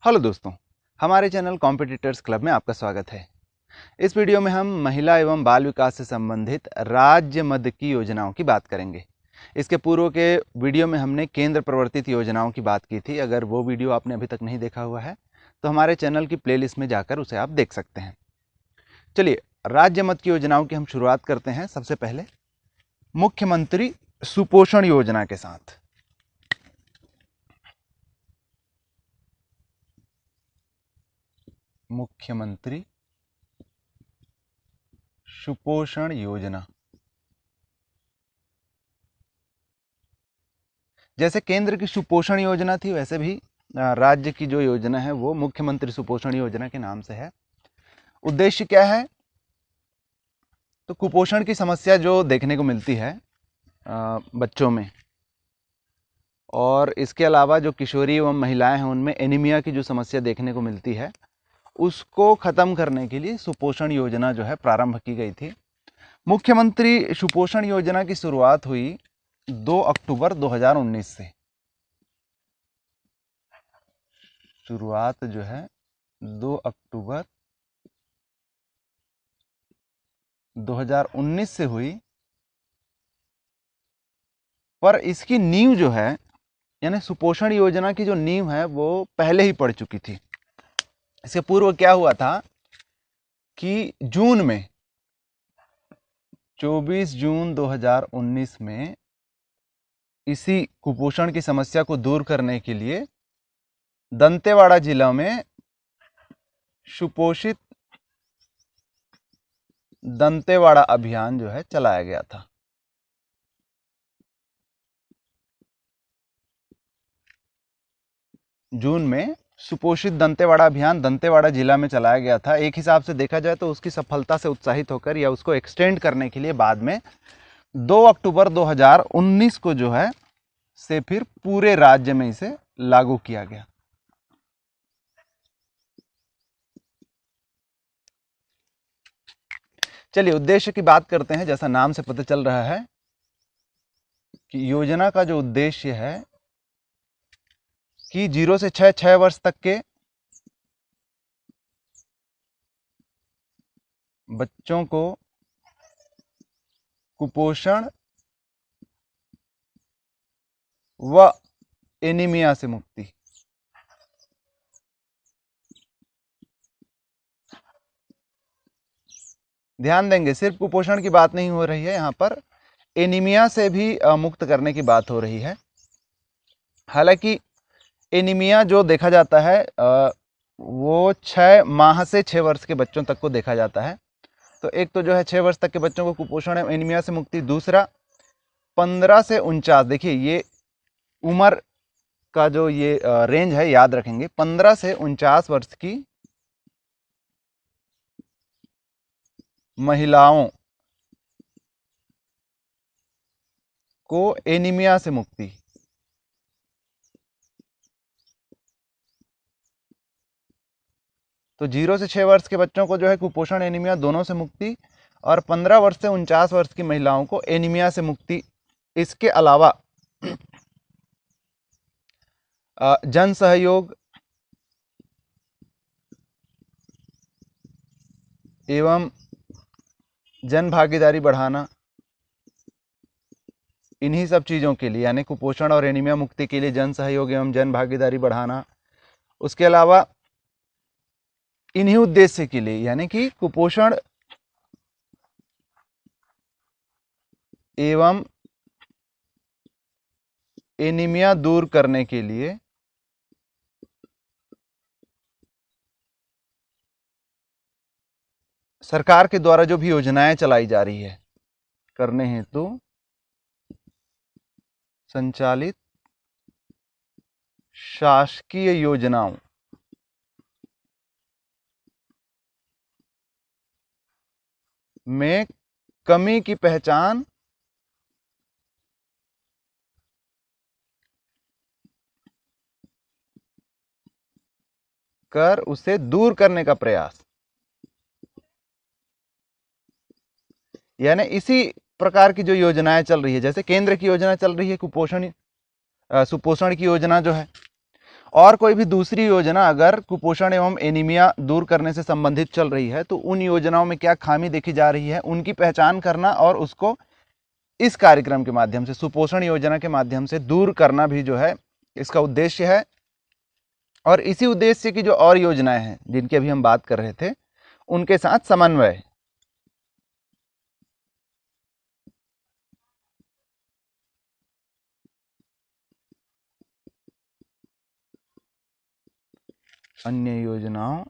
Hello दोस्तों, हमारे channel competitors club में आपका स्वागत है। इस वीडियो में हम महिला एवं बाल विकास से संबंधित राज्य मद की योजनाओं की बात करेंगे। इसके पूर्व के वीडियो में हमने केंद्र प्रवर्तित योजनाओं की बात की थी। अगर वो वीडियो आपने अभी तक नहीं देखा हुआ है तो हमारे चैनल की प्लेलिस्ट में जाकर उसे आप देख सकते हैं। चलिए, राज्य मद की योजनाओं की हम शुरुआत करते हैं। सबसे पहले मुख्यमंत्री सुपोषण योजना के साथ। मुख्यमंत्री सुपोषण योजना। जैसे केंद्र की सुपोषण योजना थी, वैसे भी राज्य की जो योजना है वो मुख्यमंत्री सुपोषण योजना के नाम से है। उद्देश्य क्या है? तो कुपोषण की समस्या जो देखने को मिलती है बच्चों में, और इसके अलावा जो किशोरी एवं महिलाएं हैं उनमें एनीमिया की जो समस्या देखने को मिलती है, उसको खत्म करने के लिए सुपोषण योजना जो है प्रारंभ की गई थी। मुख्यमंत्री सुपोषण योजना की शुरुआत हुई 2 अक्टूबर 2019 से। शुरुआत जो है 2 अक्टूबर 2019 से हुई, पर इसकी नींव जो है, यानी सुपोषण योजना की जो नींव है वो पहले ही पड़ चुकी थी। इसके पूर्व क्या हुआ था कि जून में 24 जून 2019 में इसी कुपोषण की समस्या को दूर करने के लिए दंतेवाड़ा जिला में सुपोषित दंतेवाड़ा अभियान जो है चलाया गया था। जून में सुपोषित दंतेवाड़ा अभियान दंतेवाड़ा जिला में चलाया गया था। एक हिसाब से देखा जाए तो उसकी सफलता से उत्साहित होकर या उसको एक्सटेंड करने के लिए बाद में 2 अक्टूबर 2019 को जो है से फिर पूरे राज्य में इसे लागू किया गया। चलिए, उद्देश्य की बात करते हैं। जैसा नाम से पता चल रहा है कि योजना का जो उद्देश्य है कि 0 से 6 वर्ष तक के बच्चों को कुपोषण व एनीमिया से मुक्ति। ध्यान देंगे, सिर्फ कुपोषण की बात नहीं हो रही है, यहाँ पर एनीमिया से भी मुक्त करने की बात हो रही है। हालांकि एनीमिया जो देखा जाता है वो 6 माह से 6 वर्ष के बच्चों तक को देखा जाता है। तो एक तो जो है 6 वर्ष तक के बच्चों को कुपोषण एनीमिया से मुक्ति। दूसरा 15 से 49, देखिए ये उम्र का जो ये रेंज है याद रखेंगे, 15 से 49 वर्ष की महिलाओं को एनीमिया से मुक्ति। तो 0 से 6 वर्ष के बच्चों को जो है कुपोषण एनीमिया दोनों से मुक्ति, और 15 वर्ष से 49 वर्ष की महिलाओं को एनीमिया से मुक्ति। इसके अलावा जन सहयोग एवं जन भागीदारी बढ़ाना, इन्हीं सब चीज़ों के लिए, यानी कुपोषण और एनीमिया मुक्ति के लिए जन सहयोग एवं जन भागीदारी बढ़ाना। उसके अलावा इन्हीं उद्देश्य के लिए, यानी कि कुपोषण एवं एनीमिया दूर करने के लिए सरकार के द्वारा जो भी योजनाएं चलाई जा रही है करने हेतु संचालित शासकीय योजनाओं में कमी की पहचान कर उसे दूर करने का प्रयास। यानी इसी प्रकार की जो योजनाएं चल रही है, जैसे केंद्र की योजना चल रही है कुपोषण सुपोषण की योजना जो है, और कोई भी दूसरी योजना अगर कुपोषण एवं एनीमिया दूर करने से संबंधित चल रही है तो उन योजनाओं में क्या खामी देखी जा रही है, उनकी पहचान करना और उसको इस कार्यक्रम के माध्यम से, सुपोषण योजना के माध्यम से दूर करना भी जो है इसका उद्देश्य है। और इसी उद्देश्य की जो और योजनाएं हैं जिनकी अभी हम बात कर रहे थे, उनके साथ समन्वय। अन्य योजनाओं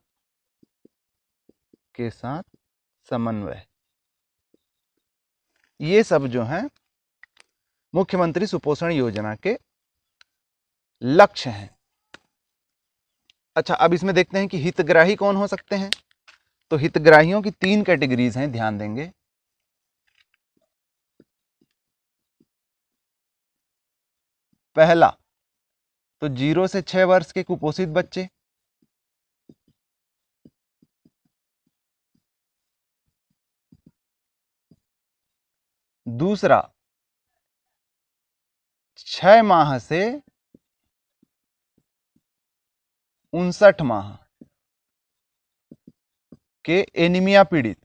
के साथ समन्वय, ये सब जो हैं मुख्यमंत्री सुपोषण योजना के लक्ष्य हैं। अच्छा, अब इसमें देखते हैं कि हितग्राही कौन हो सकते हैं। तो हितग्राहियों की 3 कैटेगरीज हैं, ध्यान देंगे। पहला तो 0 से 6 वर्ष के कुपोषित बच्चे। दूसरा 6 माह से 59 माह के एनीमिया पीड़ित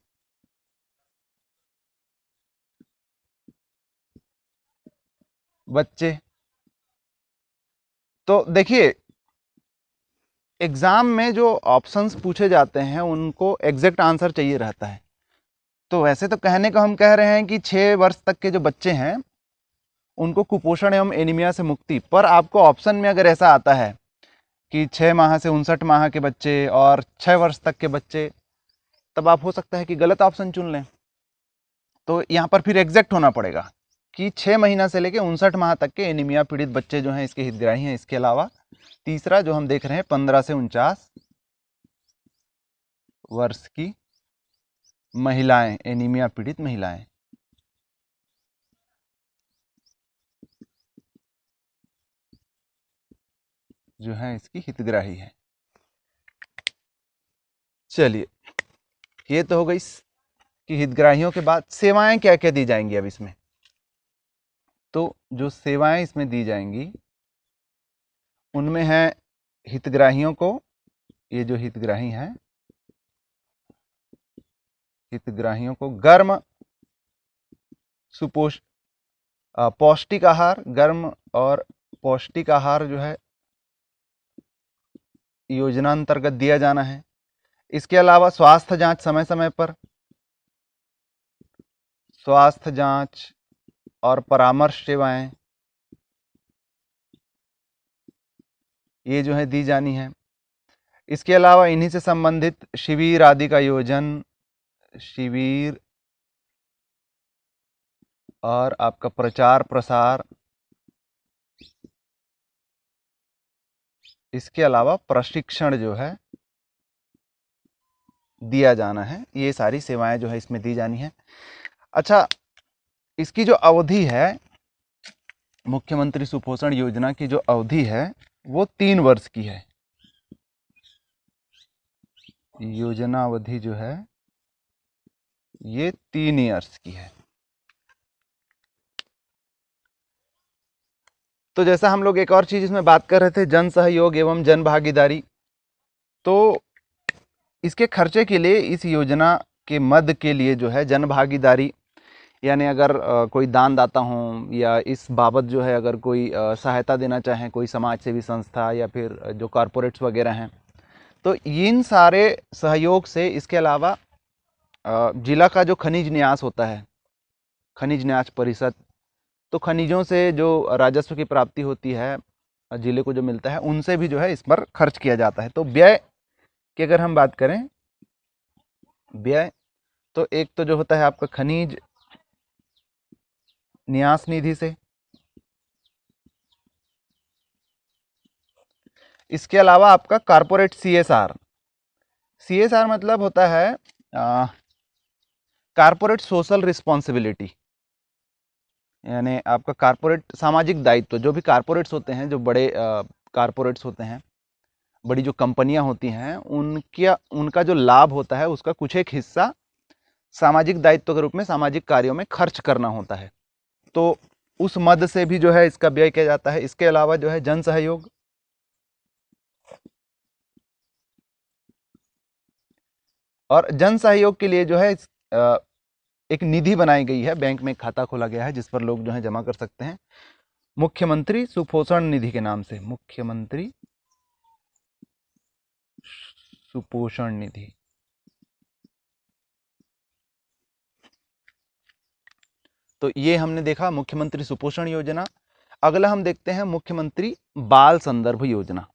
बच्चे। तो देखिए, एग्जाम में जो ऑप्शंस पूछे जाते हैं उनको एग्जैक्ट आंसर चाहिए रहता है। तो वैसे तो कहने को हम कह रहे हैं कि 6 वर्ष तक के जो बच्चे हैं उनको कुपोषण एवं एनीमिया से मुक्ति, पर आपको ऑप्शन में अगर ऐसा आता है कि 6 माह से 59 माह के बच्चे और 6 वर्ष तक के बच्चे, तब आप हो सकता है कि गलत ऑप्शन चुन लें। तो यहाँ पर फिर एग्जैक्ट होना पड़ेगा कि 6 महीना से लेकर 59 माह तक के एनीमिया पीड़ित बच्चे जो हैं इसके हितग्राही हैं। इसके अलावा तीसरा जो हम देख रहे हैं 15 से 49 वर्ष की महिलाएं, एनीमिया पीड़ित महिलाएं। जो है इसकी हितग्राही है। चलिए, ये तो हो गई कि हितग्राहियों के बाद सेवाएं क्या क्या दी जाएंगी। अब इसमें तो जो सेवाएं इसमें दी जाएंगी उनमें है हितग्राहियों को, ये जो हितग्राही हैं, हितग्राहियों को गर्म पौष्टिक आहार, गर्म और पौष्टिक आहार जो है योजना अंतर्गत दिया जाना है। इसके अलावा स्वास्थ्य जांच समय समय पर, स्वास्थ्य जांच और परामर्श सेवाएं ये जो है दी जानी है। इसके अलावा इन्हीं से संबंधित शिविर आदि का आयोजन, शिविर और आपका प्रचार प्रसार, इसके अलावा प्रशिक्षण जो है दिया जाना है। ये सारी सेवाएं जो है इसमें दी जानी है। अच्छा, इसकी जो अवधि है, मुख्यमंत्री सुपोषण योजना की जो अवधि है वो 3 वर्ष की है। योजना अवधि जो है ये 3 ईयर्स की है। तो जैसा हम लोग एक और चीज इसमें बात कर रहे थे, जन सहयोग एवं जन भागीदारी, तो इसके खर्चे के लिए, इस योजना के मद के लिए जो है जन भागीदारी, यानी अगर कोई दानदाता हों या इस बाबत जो है अगर कोई सहायता देना चाहें, कोई समाज सेवी संस्था या फिर जो कॉरपोरेट्स वगैरह हैं, तो इन सारे सहयोग से, इसके अलावा जिला का जो खनिज न्यास होता है, खनिज न्यास परिषद, तो खनिजों से जो राजस्व की प्राप्ति होती है जिले को जो मिलता है, उनसे भी जो है इस पर खर्च किया जाता है। तो व्यय की अगर हम बात करें, व्यय तो एक तो जो होता है आपका खनिज न्यास निधि से, इसके अलावा आपका कारपोरेट सीएसआर, सीएसआर मतलब होता है कारपोरेट सोशल रिस्पॉन्सिबिलिटी, यानी आपका कारपोरेट सामाजिक दायित्व। जो भी कारपोरेट्स होते हैं, जो बड़े कारपोरेट्स होते हैं, बड़ी जो कंपनियां होती हैं, उनका जो लाभ होता है उसका कुछ एक हिस्सा सामाजिक दायित्व के रूप में सामाजिक कार्यों में खर्च करना होता है। तो उस मद से भी जो है इसका व्यय किया जाता है। इसके अलावा जो है जन सहयोग, और जन सहयोग के लिए जो है एक निधि बनाई गई है, बैंक में खाता खोला गया है जिस पर लोग जो है जमा कर सकते हैं, मुख्यमंत्री सुपोषण निधि के नाम से, मुख्यमंत्री सुपोषण निधि। तो ये हमने देखा मुख्यमंत्री सुपोषण योजना। अगला हम देखते हैं मुख्यमंत्री बाल संदर्भ योजना।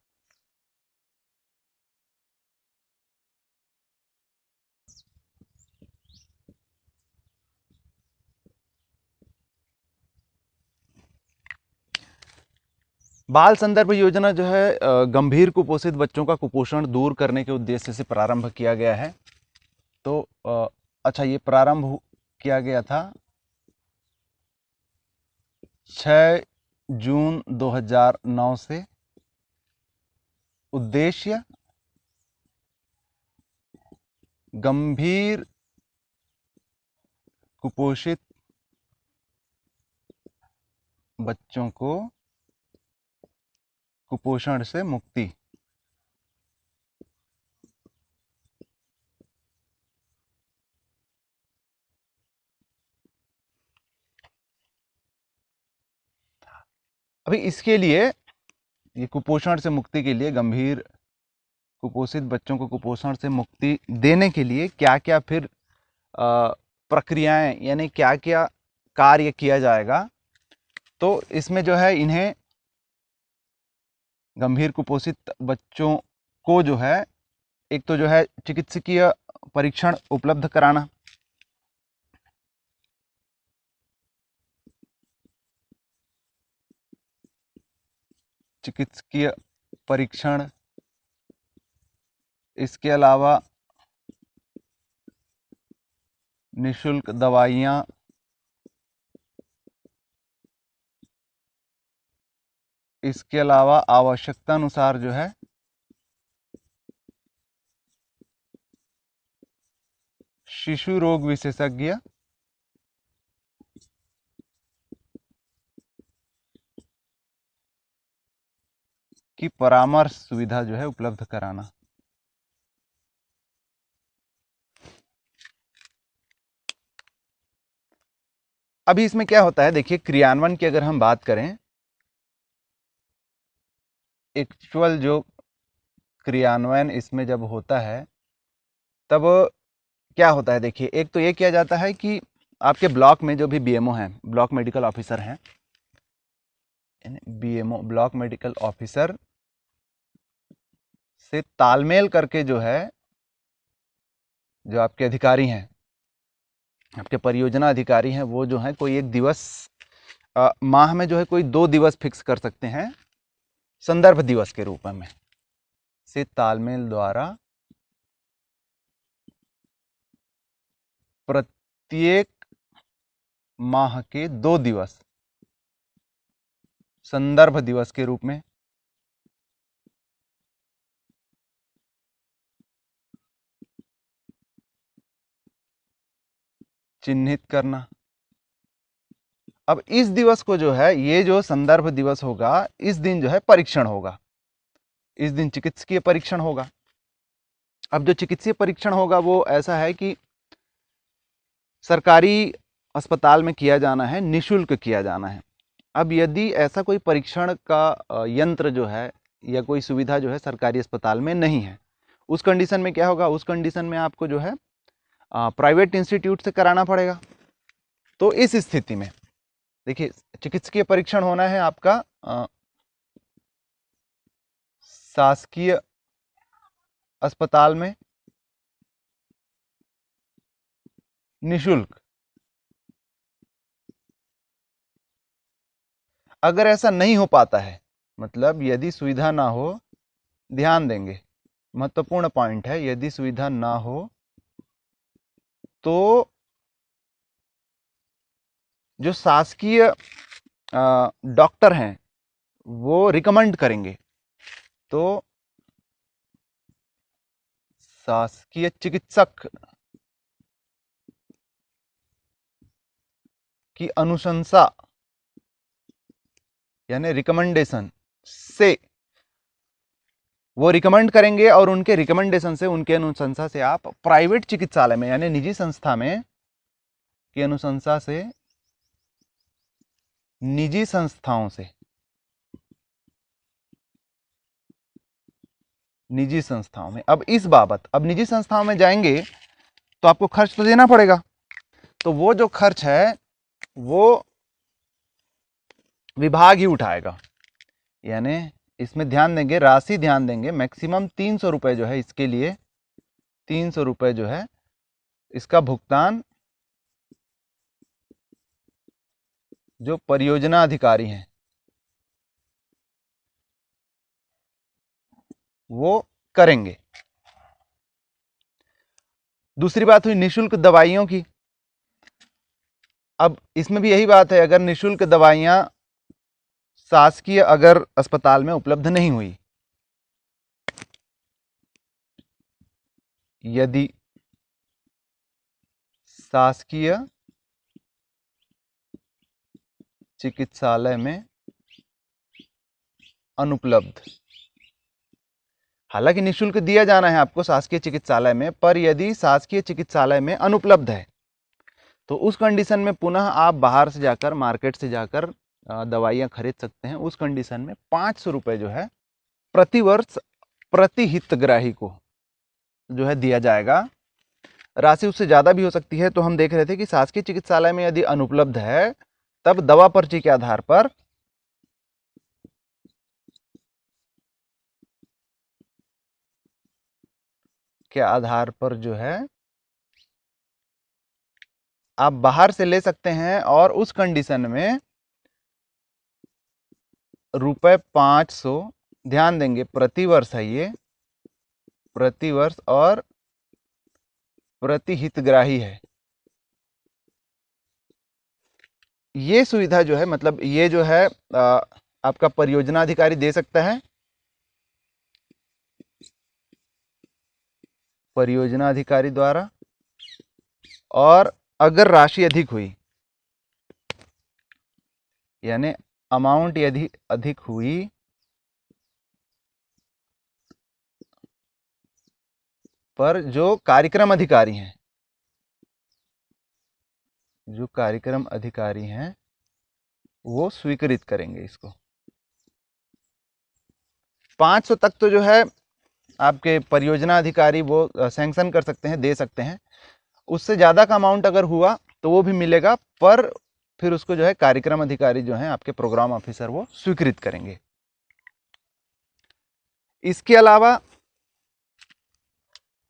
बाल संदर्भ योजना जो है गंभीर कुपोषित बच्चों का कुपोषण दूर करने के उद्देश्य से प्रारंभ किया गया है। तो अच्छा, ये प्रारंभ किया गया था 6 जून 2009 से। उद्देश्य गंभीर कुपोषित बच्चों को कुपोषण से मुक्ति। अभी इसके लिए, ये कुपोषण से मुक्ति के लिए, गंभीर कुपोषित बच्चों को कुपोषण से मुक्ति देने के लिए क्या क्या फिर प्रक्रियाएं, यानी क्या क्या कार्य किया जाएगा। तो इसमें जो है इन्हें, गंभीर कुपोषित बच्चों को जो है, एक तो जो है चिकित्सकीय परीक्षण उपलब्ध कराना, चिकित्सकीय परीक्षण, इसके अलावा निःशुल्क दवाइयाँ, इसके अलावा आवश्यकता अनुसार जो है शिशु रोग विशेषज्ञ की परामर्श सुविधा जो है उपलब्ध कराना। अभी इसमें क्या होता है, देखिए क्रियान्वयन की अगर हम बात करें, एक्चुअल जो क्रियान्वयन इसमें जब होता है तब क्या होता है, देखिए एक तो ये किया जाता है कि आपके ब्लॉक में जो भी बीएमओ हैं, ब्लॉक मेडिकल ऑफिसर हैं, बीएमओ ब्लॉक मेडिकल ऑफिसर से तालमेल करके जो है, जो आपके अधिकारी हैं, आपके परियोजना अधिकारी हैं, वो जो है कोई एक दिवस माह में जो है कोई 2 दिवस फिक्स कर सकते हैं संदर्भ दिवस के रूप में, से तालमेल द्वारा प्रत्येक माह के 2 दिवस संदर्भ दिवस के रूप में चिन्हित करना। अब इस दिवस को जो है, ये जो संदर्भ दिवस होगा, इस दिन जो है परीक्षण होगा, इस दिन चिकित्सकीय परीक्षण होगा। अब जो चिकित्सीय परीक्षण होगा वो ऐसा है कि सरकारी अस्पताल में किया जाना है, निःशुल्क किया जाना है। अब यदि ऐसा कोई परीक्षण का यंत्र जो है या कोई सुविधा जो है सरकारी अस्पताल में नहीं है, उस कंडीशन में क्या होगा, उस कंडीशन में आपको जो है प्राइवेट इंस्टीट्यूट से कराना पड़ेगा। तो इस स्थिति में देखिए, चिकित्सकीय परीक्षण होना है आपका शासकीय अस्पताल में निःशुल्क। अगर ऐसा नहीं हो पाता है, मतलब यदि सुविधा ना हो, ध्यान देंगे, महत्वपूर्ण पॉइंट है, यदि सुविधा ना हो तो जो शासकीय डॉक्टर हैं वो रिकमेंड करेंगे, तो शासकीय चिकित्सक की अनुशंसा यानी रिकमेंडेशन से वो रिकमेंड करेंगे और उनके रिकमेंडेशन से, उनके अनुशंसा से आप प्राइवेट चिकित्सालय में यानी निजी संस्था में की अनुशंसा से, निजी संस्थाओं से, निजी संस्थाओं में, अब इस बाबत, अब निजी संस्थाओं में जाएंगे तो आपको खर्च तो देना पड़ेगा। तो वो जो खर्च है वो विभाग ही उठाएगा। यानी इसमें ध्यान देंगे, राशि ध्यान देंगे, मैक्सिमम 300 रुपये जो है इसके लिए, 300 रुपये जो है इसका भुगतान जो परियोजना अधिकारी हैं वो करेंगे। दूसरी बात हुई निशुल्क दवाइयों की। अब इसमें भी यही बात है, अगर निशुल्क दवाइयां शासकीय अगर अस्पताल में उपलब्ध नहीं हुई, यदि शासकीय चिकित्सालय में अनुपलब्ध, हालांकि निशुल्क दिया जाना है आपको शासकीय चिकित्सालय में, पर यदि शासकीय चिकित्सालय में अनुपलब्ध है तो उस कंडीशन में पुनः आप बाहर से जाकर, मार्केट से जाकर दवाइयाँ खरीद सकते हैं। उस कंडीशन में 500 रुपये जो है प्रति वर्ष प्रति हितग्राही को जो है दिया जाएगा। राशि उससे ज़्यादा भी हो सकती है। तो हम देख रहे थे कि शासकीय चिकित्सालय में यदि अनुपलब्ध है तब दवा पर्ची के आधार पर जो है आप बाहर से ले सकते हैं, और उस कंडीशन में ₹500 ध्यान देंगे प्रति वर्ष है, ये प्रति वर्ष और प्रति हितग्राही है। ये सुविधा जो है, मतलब ये जो है आपका परियोजना अधिकारी दे सकता है। परियोजना अधिकारी द्वारा, और अगर राशि अधिक हुई, यानी अमाउंट यदि अधिक हुई पर जो कार्यक्रम अधिकारी हैं, जो कार्यक्रम अधिकारी हैं वो स्वीकृत करेंगे इसको। 500 तक तो जो है आपके परियोजना अधिकारी वो सैंक्शन कर सकते हैं, दे सकते हैं। उससे ज़्यादा का अमाउंट अगर हुआ तो वो भी मिलेगा, पर फिर उसको जो है कार्यक्रम अधिकारी जो हैं आपके प्रोग्राम ऑफिसर वो स्वीकृत करेंगे। इसके अलावा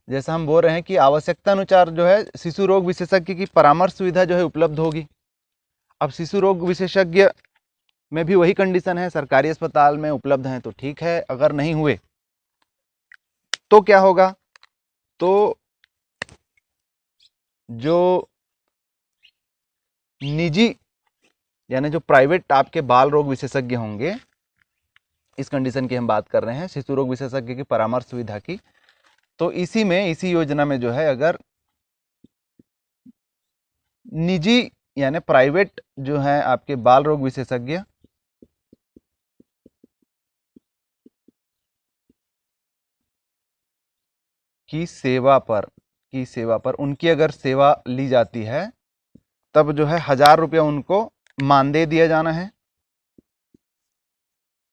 जैसा हम बोल रहे हैं कि आवश्यकता अनुसार जो है शिशु रोग विशेषज्ञ की परामर्श सुविधा जो है उपलब्ध होगी। अब शिशु रोग विशेषज्ञ में भी वही कंडीशन है, सरकारी अस्पताल में उपलब्ध हैं तो ठीक है, अगर नहीं हुए तो क्या होगा, तो जो निजी यानी जो प्राइवेट आपके बाल रोग विशेषज्ञ होंगे, इस कंडीशन की हम बात कर रहे हैं, शिशु रोग विशेषज्ञ की परामर्श सुविधा की, तो इसी योजना में जो है अगर निजी यानी प्राइवेट जो है आपके बाल रोग विशेषज्ञ की सेवा पर उनकी अगर सेवा ली जाती है तब जो है 1000 रुपये उनको मानदेय दिया जाना है,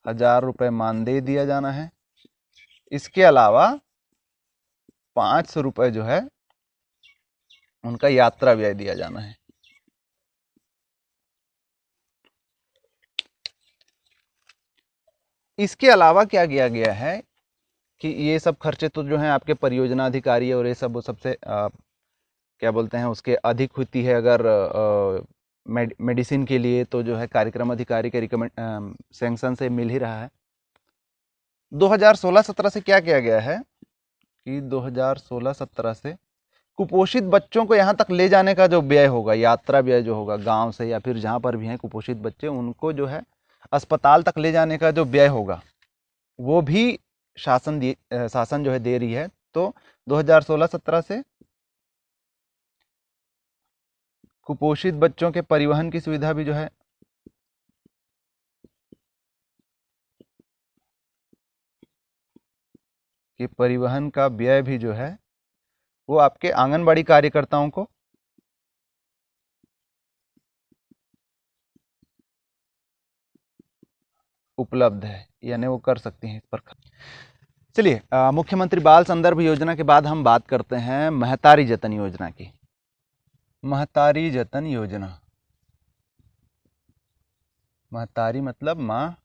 1000 रुपये मानदेय दिया जाना है। इसके अलावा 500 रुपये जो है उनका यात्रा व्यय दिया जाना है। इसके अलावा क्या किया गया है कि ये सब खर्चे तो जो हैं आपके परियोजना अधिकारी और ये सब वो सबसे क्या बोलते हैं उसके अधिक होती है। अगर मेडिसिन के लिए तो जो है कार्यक्रम अधिकारी के रिकमेंड सैंक्शन से मिल ही रहा है। 2016-17 से क्या किया गया है कि 2016-17 से कुपोषित बच्चों को यहाँ तक ले जाने का जो व्यय होगा, यात्रा व्यय जो होगा गांव से या फिर जहाँ पर भी हैं कुपोषित बच्चे, उनको जो है अस्पताल तक ले जाने का जो व्यय होगा वो भी शासन जो है दे रही है। तो 2016-17 से कुपोषित बच्चों के परिवहन की सुविधा भी जो है कि परिवहन का व्यय भी जो है वो आपके आंगनबाड़ी कार्यकर्ताओं को उपलब्ध है, यानी वो कर सकती हैं इस पर। चलिए, मुख्यमंत्री बाल संदर्भ योजना के बाद हम बात करते हैं महतारी जतन योजना की। महतारी जतन योजना, महतारी मतलब माँ,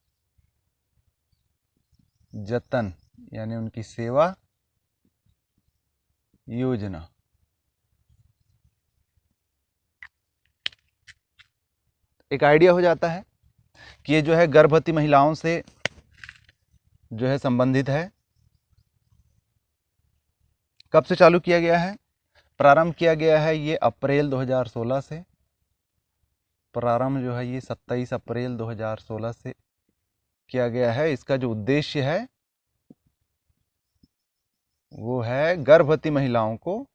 जतन यानी उनकी सेवा, योजना। एक आइडिया हो जाता है कि ये जो है गर्भवती महिलाओं से जो है संबंधित है। कब से चालू किया गया है? प्रारंभ किया गया है ये अप्रैल 2016 से। प्रारंभ जो है ये 27 अप्रैल 2016 से किया गया है। इसका जो उद्देश्य है वो है गर्भवती महिलाओं को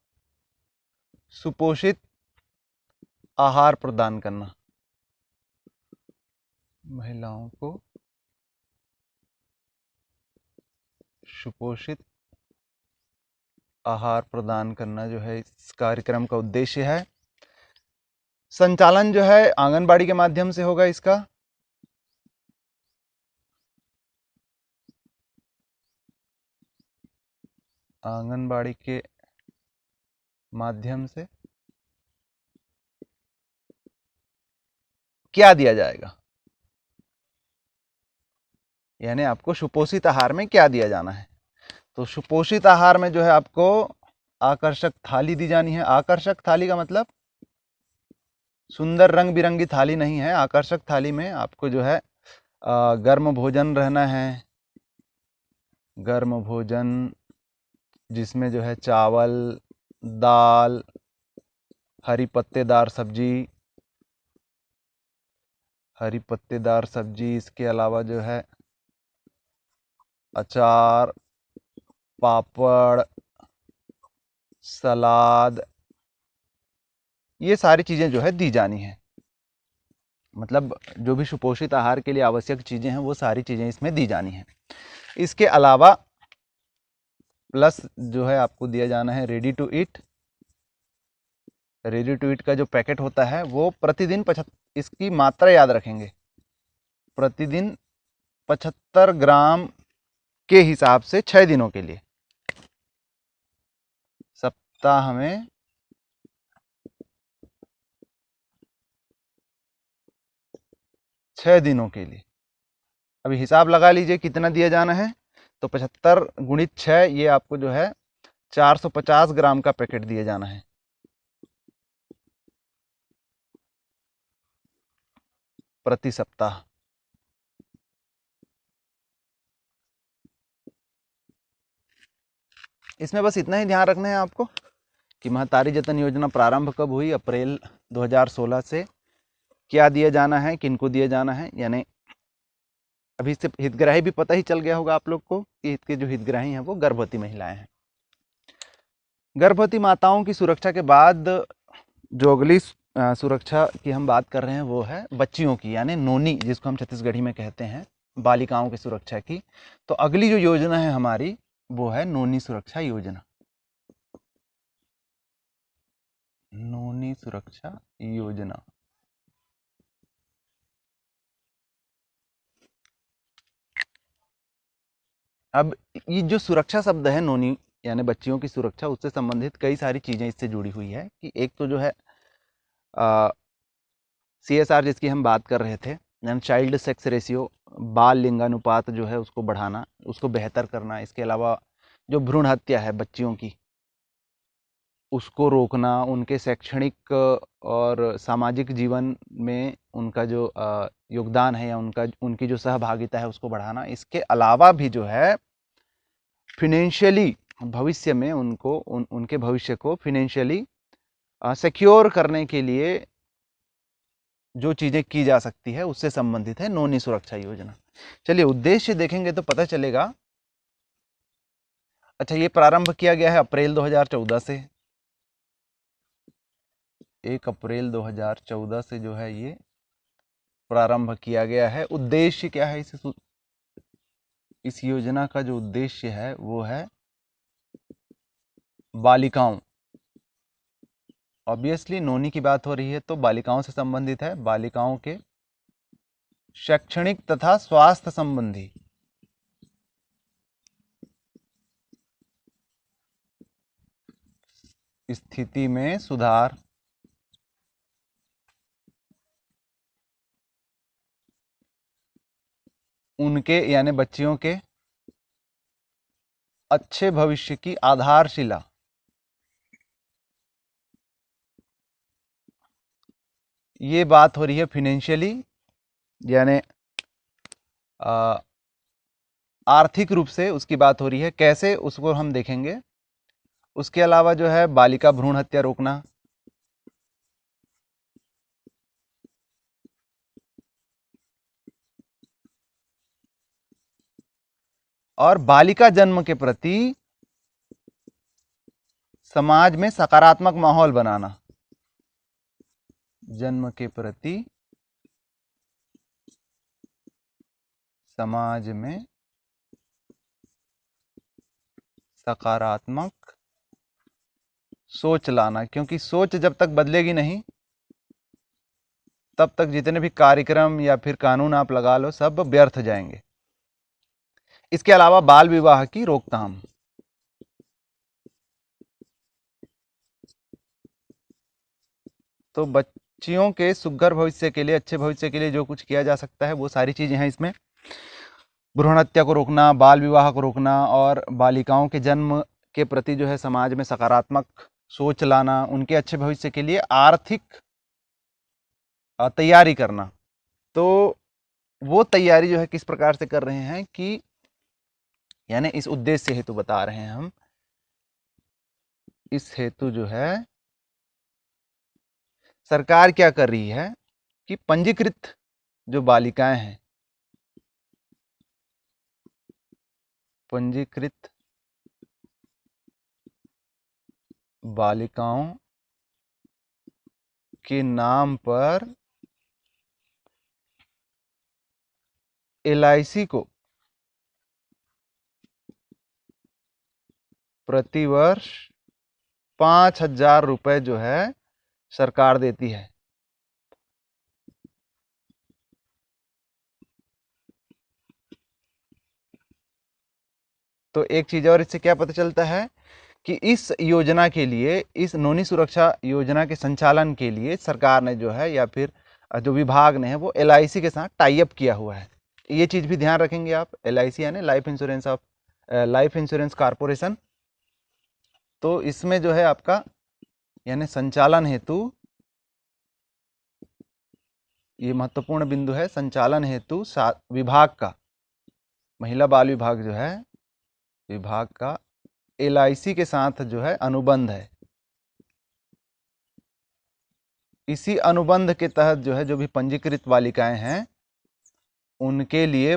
सुपोषित आहार प्रदान करना। महिलाओं को सुपोषित आहार प्रदान करना जो है इस कार्यक्रम का उद्देश्य है। संचालन जो है आंगनबाड़ी के माध्यम से होगा इसका। आंगनबाड़ी के माध्यम से क्या दिया जाएगा, यानी आपको सुपोषित आहार में क्या दिया जाना है। तो सुपोषित आहार में जो है आपको आकर्षक थाली दी जानी है। आकर्षक थाली का मतलब सुंदर रंग बिरंगी थाली नहीं है। आकर्षक थाली में आपको जो है गर्म भोजन रहना है। गर्म भोजन जिसमें जो है चावल, दाल, हरी पत्तेदार सब्जी, हरी पत्तेदार सब्जी, इसके अलावा जो है अचार, पापड़, सलाद, ये सारी चीज़ें जो है दी जानी है। मतलब जो भी सुपोषित आहार के लिए आवश्यक चीज़ें हैं वो सारी चीज़ें इसमें दी जानी हैं। इसके अलावा प्लस जो है आपको दिया जाना है ready to eat. Ready to eat का जो पैकेट होता है वो प्रतिदिन इसकी मात्रा याद रखेंगे, प्रतिदिन 75 ग्राम के हिसाब से 6 दिनों के लिए। सप्ताह में 6 दिनों के लिए। अभी हिसाब लगा लीजिए कितना दिया जाना है। तो 75 गुणित 6, ये आपको जो है 450 ग्राम का पैकेट दिया जाना है प्रति सप्ताह। इसमें बस इतना ही ध्यान रखना है आपको कि महतारी जतन योजना प्रारंभ कब हुई, अप्रैल 2016 से। क्या दिया जाना है, किनको दिया जाना है, यानी अभी इससे हितग्राही भी पता ही चल गया होगा आप लोग को कि इसके जो हितग्राही हैं वो गर्भवती महिलाएं हैं। गर्भवती माताओं की सुरक्षा के बाद जो अगली सुरक्षा की हम बात कर रहे हैं वो है बच्चियों की, यानी नोनी, जिसको हम छत्तीसगढ़ी में कहते हैं, बालिकाओं की सुरक्षा की। तो अगली जो योजना है हमारी वो है नोनी सुरक्षा योजना। नोनी सुरक्षा योजना। अब ये जो सुरक्षा शब्द है, नोनी यानी बच्चियों की सुरक्षा, उससे संबंधित कई सारी चीज़ें इससे जुड़ी हुई है। कि एक तो जो है CSR जिसकी हम बात कर रहे थे, यानी चाइल्ड सेक्स रेशियो, बाल लिंगानुपात जो है उसको बढ़ाना, उसको बेहतर करना। इसके अलावा जो भ्रूण हत्या है बच्चियों की, उसको रोकना, उनके शैक्षणिक और सामाजिक जीवन में उनका जो योगदान है या उनकी जो सहभागिता है उसको बढ़ाना। इसके अलावा भी जो है फिनेंशियली भविष्य में उनके भविष्य को फिनेंशियली सिक्योर करने के लिए जो चीज़ें की जा सकती है उससे संबंधित है नोनी सुरक्षा योजना। चलिए उद्देश्य देखेंगे तो पता चलेगा। अच्छा, ये प्रारंभ किया गया है अप्रैल 2014 से। 1 अप्रैल 2014 से जो है ये प्रारंभ किया गया है। उद्देश्य क्या है इस योजना का? जो उद्देश्य है वो है बालिकाओं, ऑब्वियसली नोनी की बात हो रही है तो बालिकाओं से संबंधित है, बालिकाओं के शैक्षणिक तथा स्वास्थ्य संबंधी स्थिति में सुधार, उनके यानी बच्चियों के अच्छे भविष्य की आधारशिला, ये बात हो रही है फिनेंशियली यानी आर्थिक रूप से उसकी बात हो रही है, कैसे उसको हम देखेंगे। उसके अलावा जो है बालिका भ्रूण हत्या रोकना, और बालिका जन्म के प्रति समाज में सकारात्मक माहौल बनाना, जन्म के प्रति समाज में सकारात्मक सोच लाना, क्योंकि सोच जब तक बदलेगी नहीं तब तक जितने भी कार्यक्रम या फिर कानून आप लगा लो सब व्यर्थ जाएंगे। इसके अलावा बाल विवाह की रोकथाम, तो बच्चियों के सुघर भविष्य के लिए, अच्छे भविष्य के लिए जो कुछ किया जा सकता है वो सारी चीजें हैं इसमें। भ्रूण हत्या को रोकना, बाल विवाह को रोकना और बालिकाओं के जन्म के प्रति जो है समाज में सकारात्मक सोच लाना, उनके अच्छे भविष्य के लिए आर्थिक तैयारी करना। तो वो तैयारी जो है किस प्रकार से कर रहे हैं कि यानी इस उद्देश्य हेतु बता रहे हैं हम, इस हेतु जो है सरकार क्या कर रही है कि पंजीकृत जो बालिकाएं हैं, पंजीकृत बालिकाओं के नाम पर LIC को प्रतिवर्ष 5,000 रुपए जो है सरकार देती है। तो एक चीज और इससे क्या पता चलता है कि इस योजना के लिए, इस नोनी सुरक्षा योजना के संचालन के लिए सरकार ने जो है या फिर जो विभाग ने है वो LIC के साथ टाई अप किया हुआ है। ये चीज भी ध्यान रखेंगे आप, LIC यानी लाइफ इंश्योरेंस कॉर्पोरेशन। तो इसमें जो है आपका यानी संचालन हेतु, ये महत्वपूर्ण बिंदु है, संचालन हेतु विभाग का, महिला बाल विभाग जो है विभाग का LIC के साथ जो है अनुबंध है। इसी अनुबंध के तहत जो है जो भी पंजीकृत बालिकाएं हैं उनके लिए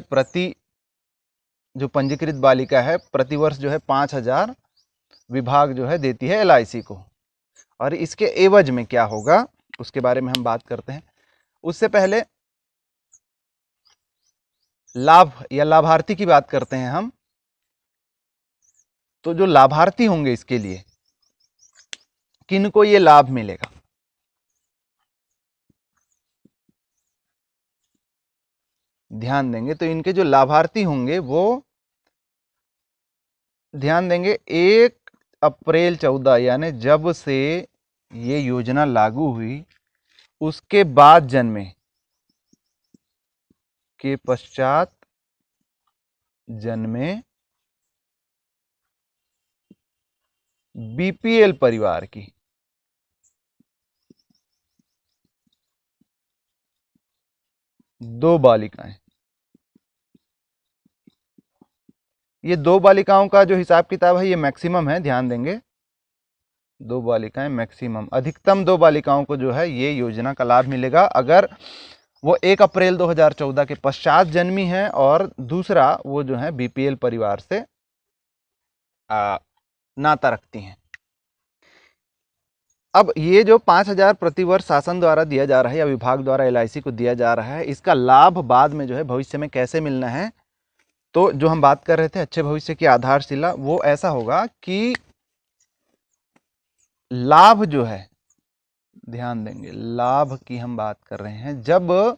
जो पंजीकृत बालिका है प्रतिवर्ष जो है 5,000 विभाग जो है देती है LIC को। और इसके एवज में क्या होगा उसके बारे में हम बात करते हैं। उससे पहले लाभ या लाभार्थी की बात करते हैं हम। तो जो लाभार्थी होंगे इसके लिए किनको ये लाभ मिलेगा, ध्यान देंगे तो इनके जो लाभार्थी होंगे वो ध्यान देंगे 1 अप्रैल 14 यानी जब से ये योजना लागू हुई उसके बाद जन्मे के पश्चात जन्मे BPL परिवार की, दो बालिकाएं, ये 2 बालिकाओं का जो हिसाब किताब है ये मैक्सिमम है, ध्यान देंगे 2 बालिकाएं मैक्सिमम, अधिकतम 2 बालिकाओं को जो है ये योजना का लाभ मिलेगा अगर वो 1 अप्रैल 2014 के पश्चात जन्मी है और दूसरा वो जो है BPL परिवार से नाता रखती हैं। अब ये जो 5,000 प्रतिवर्ष शासन द्वारा दिया जा रहा है या विभाग द्वारा LIC को दिया जा रहा है, इसका लाभ बाद में जो है भविष्य में कैसे मिलना है, तो जो हम बात कर रहे थे अच्छे भविष्य की आधारशिला, वो ऐसा होगा कि लाभ जो है, ध्यान देंगे, लाभ की हम बात कर रहे हैं जब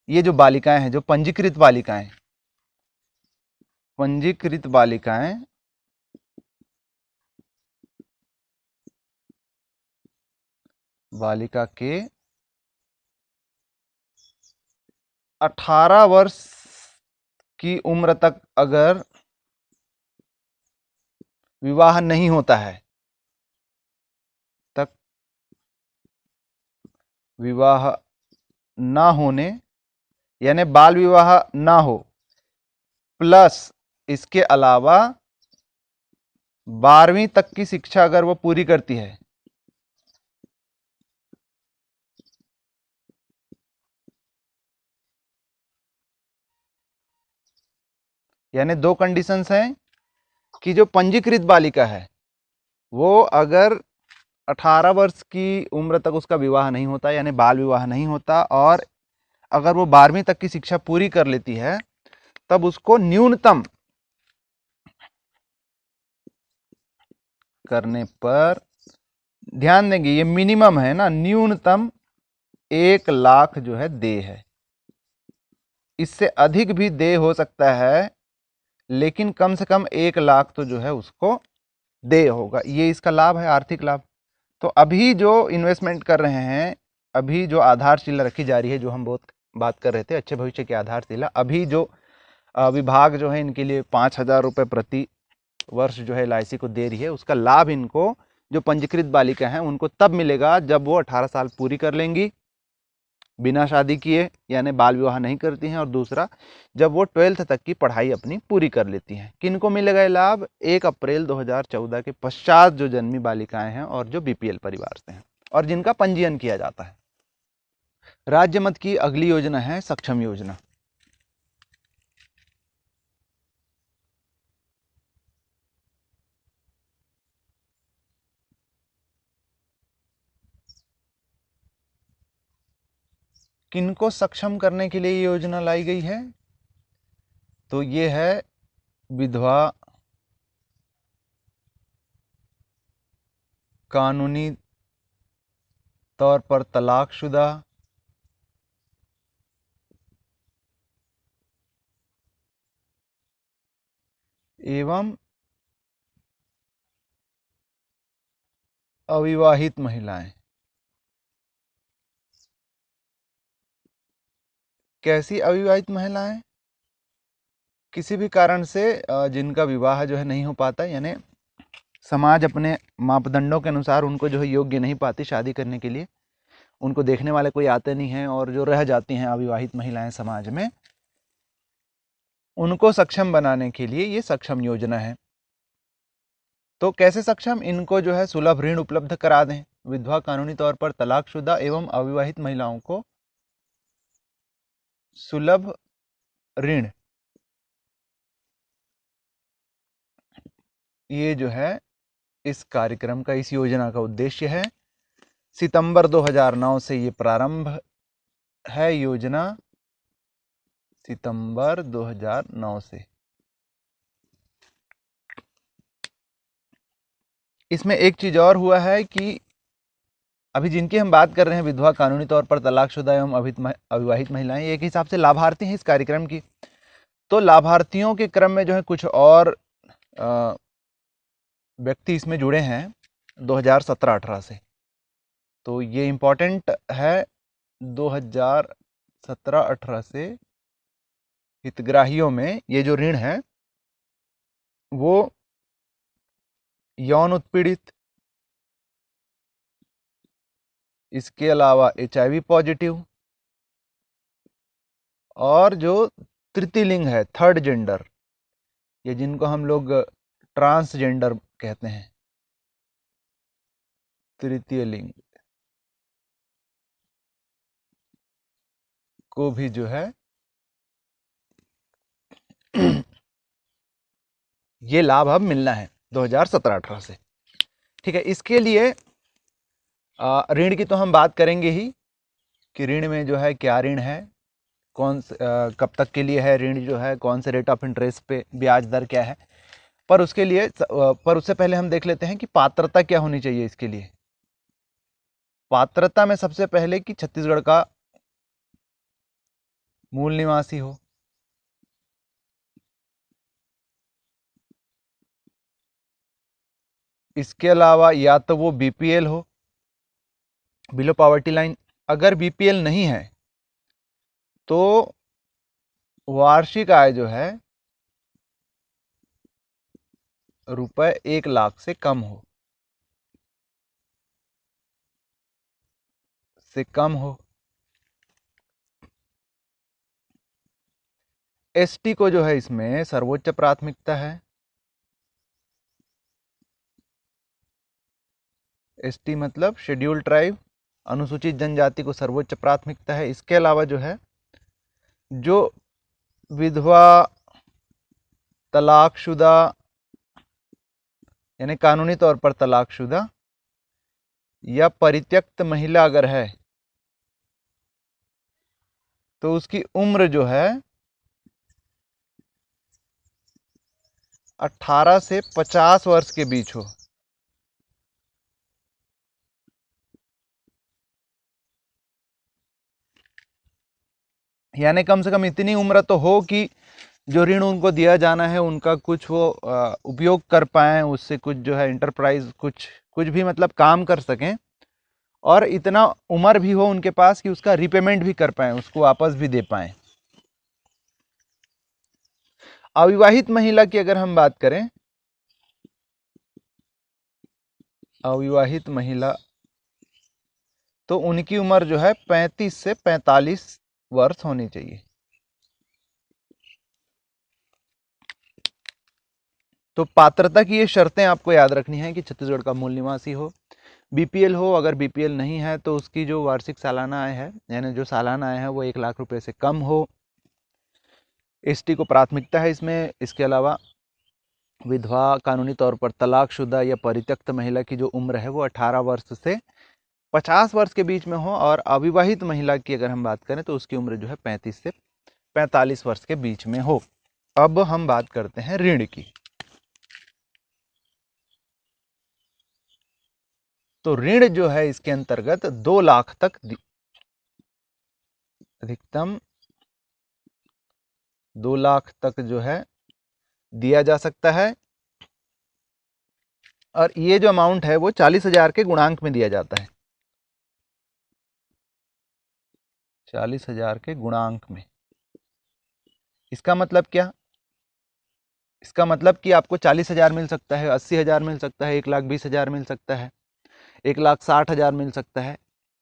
ये जो बालिकाएं हैं, जो पंजीकृत बालिकाएं, पंजीकृत बालिकाएं बालिका के 18 वर्ष की उम्र तक अगर विवाह नहीं होता है, तक विवाह ना होने यानी बाल विवाह ना हो, प्लस इसके अलावा 12वीं तक की शिक्षा अगर वो पूरी करती है, यानी दो कंडीशंस हैं कि जो पंजीकृत बालिका है वो अगर 18 वर्ष की उम्र तक उसका विवाह नहीं होता, यानी बाल विवाह नहीं होता, और अगर वो 12वीं तक की शिक्षा पूरी कर लेती है, तब उसको न्यूनतम करने पर, ध्यान देंगे ये मिनिमम है ना, न्यूनतम 1 लाख जो है दे है। इससे अधिक भी दे हो सकता है, लेकिन कम से कम 1 लाख तो जो है उसको दे होगा। ये इसका लाभ है, आर्थिक लाभ। तो अभी जो इन्वेस्टमेंट कर रहे हैं, अभी जो आधारशिला रखी जा रही है, जो हम बहुत बात कर रहे थे अच्छे भविष्य की आधारशिला, अभी जो विभाग जो है इनके लिए 5,000 रुपये प्रति वर्ष जो है LIC को दे रही है, उसका लाभ इनको जो पंजीकृत बालिका हैं उनको तब मिलेगा जब वो 18 साल पूरी कर लेंगी बिना शादी किए, यानी बाल विवाह नहीं करती हैं, और दूसरा जब वो 12th तक की पढ़ाई अपनी पूरी कर लेती हैं। किनको मिलेगा ये लाभ? 1 अप्रैल 2014 के पश्चात जो जन्मी बालिकाएं हैं और जो BPL परिवार से हैं और जिनका पंजीयन किया जाता है। राज्य मत की अगली योजना है सक्षम योजना। किनको सक्षम करने के लिए ये योजना लाई गई है? तो ये है विधवा कानूनी तौर पर तलाकशुदा एवं अविवाहित महिलाएं। कैसी अविवाहित महिलाएं? किसी भी कारण से जिनका विवाह जो है नहीं हो पाता, यानी समाज अपने मापदंडों के अनुसार उनको जो है योग्य नहीं पाती शादी करने के लिए, उनको देखने वाले कोई आते नहीं हैं और जो रह जाती हैं अविवाहित महिलाएं समाज में, उनको सक्षम बनाने के लिए ये सक्षम योजना है। तो कैसे सक्षम? इनको जो है सुलभ ऋण उपलब्ध करा दें। विधवा कानूनी तौर पर तलाकशुदा एवं अविवाहित महिलाओं को सुलभ ऋण, ये जो है इस कार्यक्रम का, इस योजना का उद्देश्य है। सितंबर 2009 से ये प्रारंभ है योजना, सितंबर 2009 से। इसमें एक चीज और हुआ है कि अभी जिनकी हम बात कर रहे हैं, विधवा कानूनी तौर पर तलाकशुदा एवं अविवाहित महिलाएं, एक हिसाब से लाभार्थी हैं इस कार्यक्रम की। तो लाभार्थियों के क्रम में जो है कुछ और व्यक्ति इसमें जुड़े हैं 2017-18 से। तो ये इम्पोर्टेंट है, 2017-18 से हितग्राहियों में ये जो ऋण है वो यौन उत्पीड़ित, इसके अलावा HIV पॉजिटिव, और जो तृतीय लिंग है, थर्ड जेंडर, ये जिनको हम लोग ट्रांसजेंडर कहते हैं, तृतीय लिंग को भी जो है ये लाभ अब मिलना है 2017-18 से। ठीक है, इसके लिए ऋण की तो हम बात करेंगे ही कि ऋण में जो है क्या ऋण है, कब तक के लिए है ऋण, जो है कौन से रेट ऑफ इंटरेस्ट पे ब्याज दर क्या है। पर उससे पहले हम देख लेते हैं कि पात्रता क्या होनी चाहिए इसके लिए। पात्रता में सबसे पहले कि छत्तीसगढ़ का मूल निवासी हो, इसके अलावा या तो वो बीपीएल हो, बिलो पॉवर्टी लाइन। अगर बीपीएल नहीं है तो वार्षिक आय जो है रुपए 1 लाख से कम हो, एसटी को जो है इसमें सर्वोच्च प्राथमिकता है। एसटी मतलब शेड्यूल्ड ट्राइब, अनुसूचित जनजाति को सर्वोच्च प्राथमिकता है। इसके अलावा जो है जो विधवा, तलाकशुदा यानी कानूनी तौर पर तलाकशुदा या परित्यक्त महिला अगर है तो उसकी उम्र जो है 18 से 50 वर्ष के बीच हो। यानी कम से कम इतनी उम्र तो हो कि जो ऋण उनको दिया जाना है उनका कुछ वो उपयोग कर पाएँ, उससे कुछ जो है इंटरप्राइज कुछ भी मतलब काम कर सकें, और इतना उम्र भी हो उनके पास कि उसका रिपेमेंट भी कर पाएँ, उसको वापस भी दे पाएँ। अविवाहित महिला की अगर हम बात करें, अविवाहित महिला तो उनकी उम्र जो है 35 से 45 वर्ष होनी चाहिए। तो पात्रता की ये शर्तें आपको याद रखनी है कि छत्तीसगढ़ का मूल निवासी हो, बीपीएल हो, अगर बीपीएल नहीं है तो उसकी जो वार्षिक सालाना आय है यानी जो सालाना आय है वो 1 लाख रुपए से कम हो, एसटी को प्राथमिकता है इसमें। इसके अलावा विधवा, कानूनी तौर पर तलाकशुदा या परित्यक्त महिला की जो उम्र है वो 18 वर्ष से 50 वर्ष के बीच में हो, और अविवाहित महिला की अगर हम बात करें तो उसकी उम्र जो है 35 से 45 वर्ष के बीच में हो। अब हम बात करते हैं ऋण की। तो ऋण जो है इसके अंतर्गत 2 लाख तक अधिकतम 2 लाख तक जो है दिया जा सकता है, और ये जो अमाउंट है वो 40,000 के गुणांक में दिया जाता है। 40,000 के गुणांक में। इसका मतलब क्या? इसका मतलब कि आपको 40,000 मिल सकता है, 80,000 मिल सकता है, 1,20,000 मिल सकता है, 1,60,000 मिल सकता है।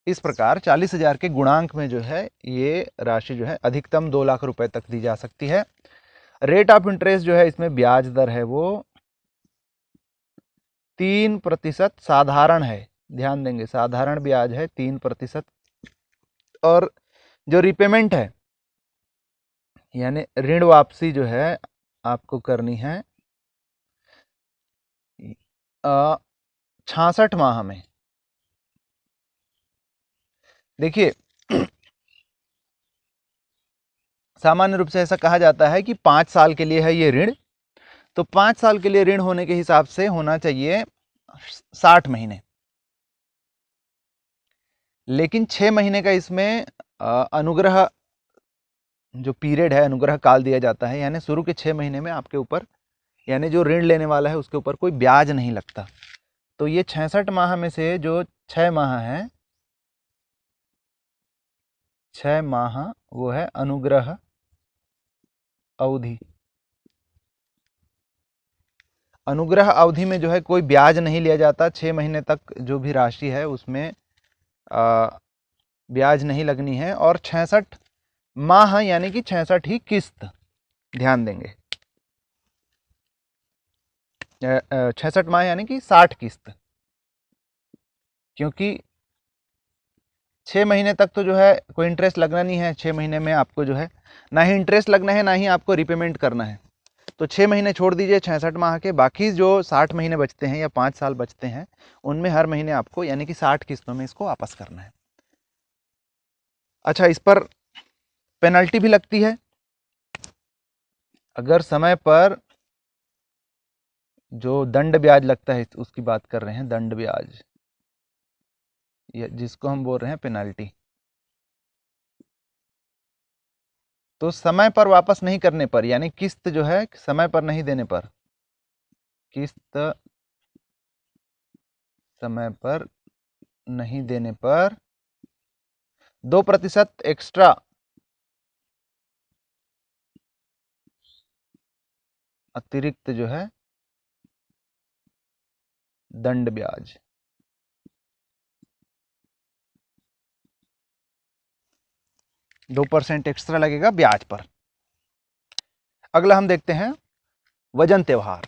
इस प्रकार 40,000 के गुणांक में जो है ये राशि जो है अधिकतम 2 लाख रुपए तक दी जा सकती है। रेट ऑफ इंटरेस्ट जो है इसमें ब्याज दर है वो 3% साधारण है, ध्यान देंगे साधारण ब्याज है 3%। और जो रिपेमेंट है यानी ऋण वापसी जो है आपको करनी है 66 माह में। देखिए सामान्य रूप से ऐसा कहा जाता है कि 5 साल के लिए है ये ऋण, तो 5 साल के लिए ऋण होने के हिसाब से होना चाहिए 60 महीने, लेकिन 6 महीने का इसमें अनुग्रह जो पीरियड है, अनुग्रह काल दिया जाता है, यानी शुरू के 6 महीने में आपके ऊपर यानी जो ऋण लेने वाला है उसके ऊपर कोई ब्याज नहीं लगता। तो ये 66 माह में से जो 6 माह है, 6 माह वो है अनुग्रह अवधि। अनुग्रह अवधि में जो है कोई ब्याज नहीं लिया जाता, 6 महीने तक जो भी राशि है उसमें ब्याज नहीं लगनी है, और 66 माह यानी कि 66 ही किस्त, ध्यान देंगे 66 माह यानी कि 60 किस्त, क्योंकि 6 महीने तक तो जो है कोई इंटरेस्ट लगना नहीं है। 6 महीने में आपको जो है ना ही इंटरेस्ट लगना है ना ही आपको रिपेमेंट करना है। तो 6 महीने छोड़ दीजिए 66 माह के, बाकी जो 60 महीने बचते हैं या 5 साल बचते हैं उनमें हर महीने आपको यानी कि 60 किस्तों में इसको वापस करना है। अच्छा, इस पर पेनल्टी भी लगती है। अगर समय पर जो दंड ब्याज लगता है उसकी बात कर रहे हैं, दंड ब्याज, जिसको हम बोल रहे हैं पेनाल्टी। तो समय पर वापस नहीं करने पर, यानी किस्त जो है समय पर नहीं देने पर, किस्त समय पर नहीं देने पर 2% एक्स्ट्रा अतिरिक्त जो है दंड ब्याज। दो % एक्स्ट्रा लगेगा ब्याज पर। अगला हम देखते हैं वजन त्योहार।